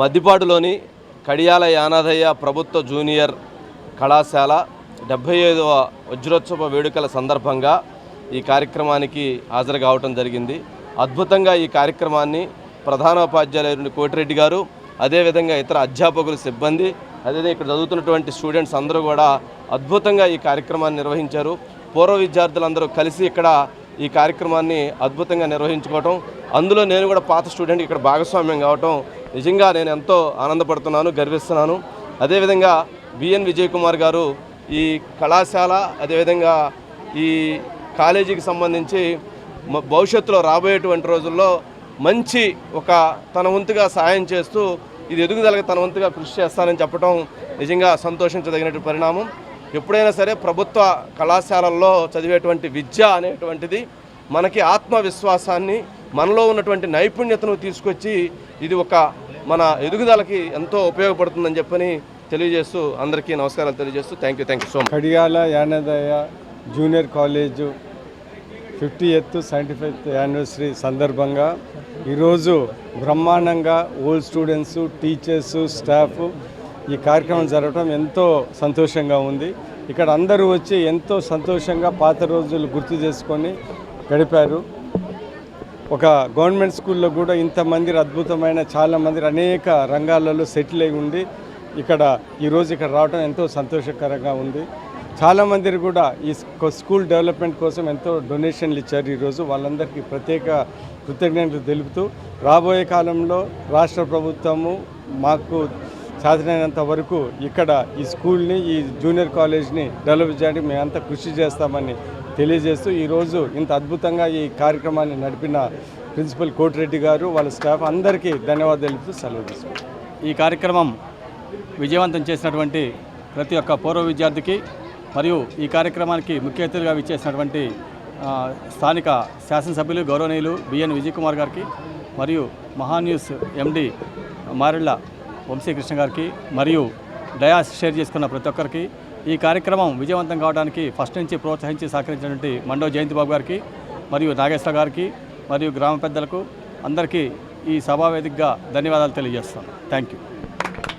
మద్దిపాడులోని కడియాల యానాదయ్య ప్రభుత్వ జూనియర్ కళాశాల 75వ వజ్రోత్సవ వేడుకల సందర్భంగా ఈ కార్యక్రమానికి హాజరు కావటం జరిగింది. అద్భుతంగా ఈ కార్యక్రమాన్ని ప్రధానోపాధ్యాయులు కోటిరెడ్డి గారు, అదేవిధంగా ఇతర అధ్యాపకులు, సిబ్బంది, అదేవిధంగా ఇక్కడ చదువుతున్నటువంటి స్టూడెంట్స్ అందరూ కూడా అద్భుతంగా ఈ కార్యక్రమాన్ని నిర్వహించారు. పూర్వ విద్యార్థులందరూ కలిసి ఇక్కడ ఈ కార్యక్రమాన్ని అద్భుతంగా నిర్వహించుకోవటం, అందులో నేను కూడా పాత స్టూడెంట్ ఇక్కడ భాగస్వామ్యం కావటం నిజంగా నేను ఎంతో ఆనందపడుతున్నాను, గర్విస్తున్నాను. అదేవిధంగా బిఎన్ విజయ్ కుమార్ గారు ఈ కళాశాల అదేవిధంగా ఈ కాలేజీకి సంబంధించి భవిష్యత్తులో రాబోయేటువంటి రోజుల్లో మంచి ఒక తన వంతుగా సహాయం చేస్తూ ఇది ఎదుగుదలకు తన వంతుగా కృషి చేస్తానని చెప్పడం నిజంగా సంతోషించదగినటువంటి పరిణామం. ఎప్పుడైనా సరే ప్రభుత్వ కళాశాలల్లో చదివేటువంటి విద్య అనేటువంటిది మనకి ఆత్మవిశ్వాసాన్ని, మనలో ఉన్నటువంటి నైపుణ్యతను తీసుకొచ్చి ఇది ఒక మన ఎదుగుదలకి ఎంతో ఉపయోగపడుతుందని చెప్పని తెలియజేస్తూ అందరికీ నమస్కారాలు తెలియజేస్తూ thank you so much. Kadiyala Yanadayya junior college 50th 75th anniversary సందర్భంగా ఈరోజు బ్రహ్మాండంగా ఓల్డ్ స్టూడెంట్స్, టీచర్స్, స్టాఫ్ ఈ కార్యక్రమం జరగడం ఎంతో సంతోషంగా ఉంది. ఇక్కడ అందరూ వచ్చి ఎంతో సంతోషంగా పాత రోజులు గుర్తు చేసుకొని గడిపారు. ఒక గవర్నమెంట్ స్కూల్లో కూడా ఇంతమంది అద్భుతమైన చాలామంది అనేక రంగాలలో సెటిల్ అయి ఉండి ఇక్కడ ఈరోజు ఇక్కడ రావడం ఎంతో సంతోషకరంగా ఉంది. చాలామంది కూడా ఈ స్కూల్ డెవలప్మెంట్ కోసం ఎంతో డొనేషన్లు ఇచ్చారు. ఈరోజు వాళ్ళందరికీ ప్రత్యేక కృతజ్ఞతలు తెలుపుతూ రాబోయే కాలంలో రాష్ట్ర ప్రభుత్వము మాకు సాధ్యమైనంత వరకు ఇక్కడ ఈ స్కూల్ని, ఈ జూనియర్ కాలేజ్ని డెవలప్ చేయడానికి మేమంతా కృషి చేస్తామని తెలియజేస్తూ ఈరోజు ఇంత అద్భుతంగా ఈ కార్యక్రమాన్ని నడిపిన ప్రిన్సిపల్ కోటిరెడ్డి గారు, వాళ్ళ స్టాఫ్ అందరికీ ధన్యవాదాలు తెలుపుతూ సెలవు తీసుకుంటాం. ఈ కార్యక్రమం విజయవంతం చేసినటువంటి ప్రతి ఒక్క పూర్వ విద్యార్థికి మరియు ఈ కార్యక్రమానికి ముఖ్య అతిథిగా విచ్చేసినటువంటి స్థానిక శాసనసభ్యులు గౌరవనీయులు బిఎన్ విజయ్ కుమార్ గారికి మరియు మహాన్యూస్ ఎండి మారెళ్ళ వంశీకృష్ణ గారికి మరియు డయాస్ షేర్ చేసుకున్న ప్రతి ఒక్కరికి, ఈ కార్యక్రమం విజయవంతం కావడానికి ఫస్ట్ నుంచి ప్రోత్సహించి సహకరించినటువంటి మండో జయంతిబాబు గారికి మరియు నాగేశ్వర గారికి మరియు గ్రామ పెద్దలకు అందరికీ ఈ సభావేదికగా ధన్యవాదాలు తెలియజేస్తాను. Thank you.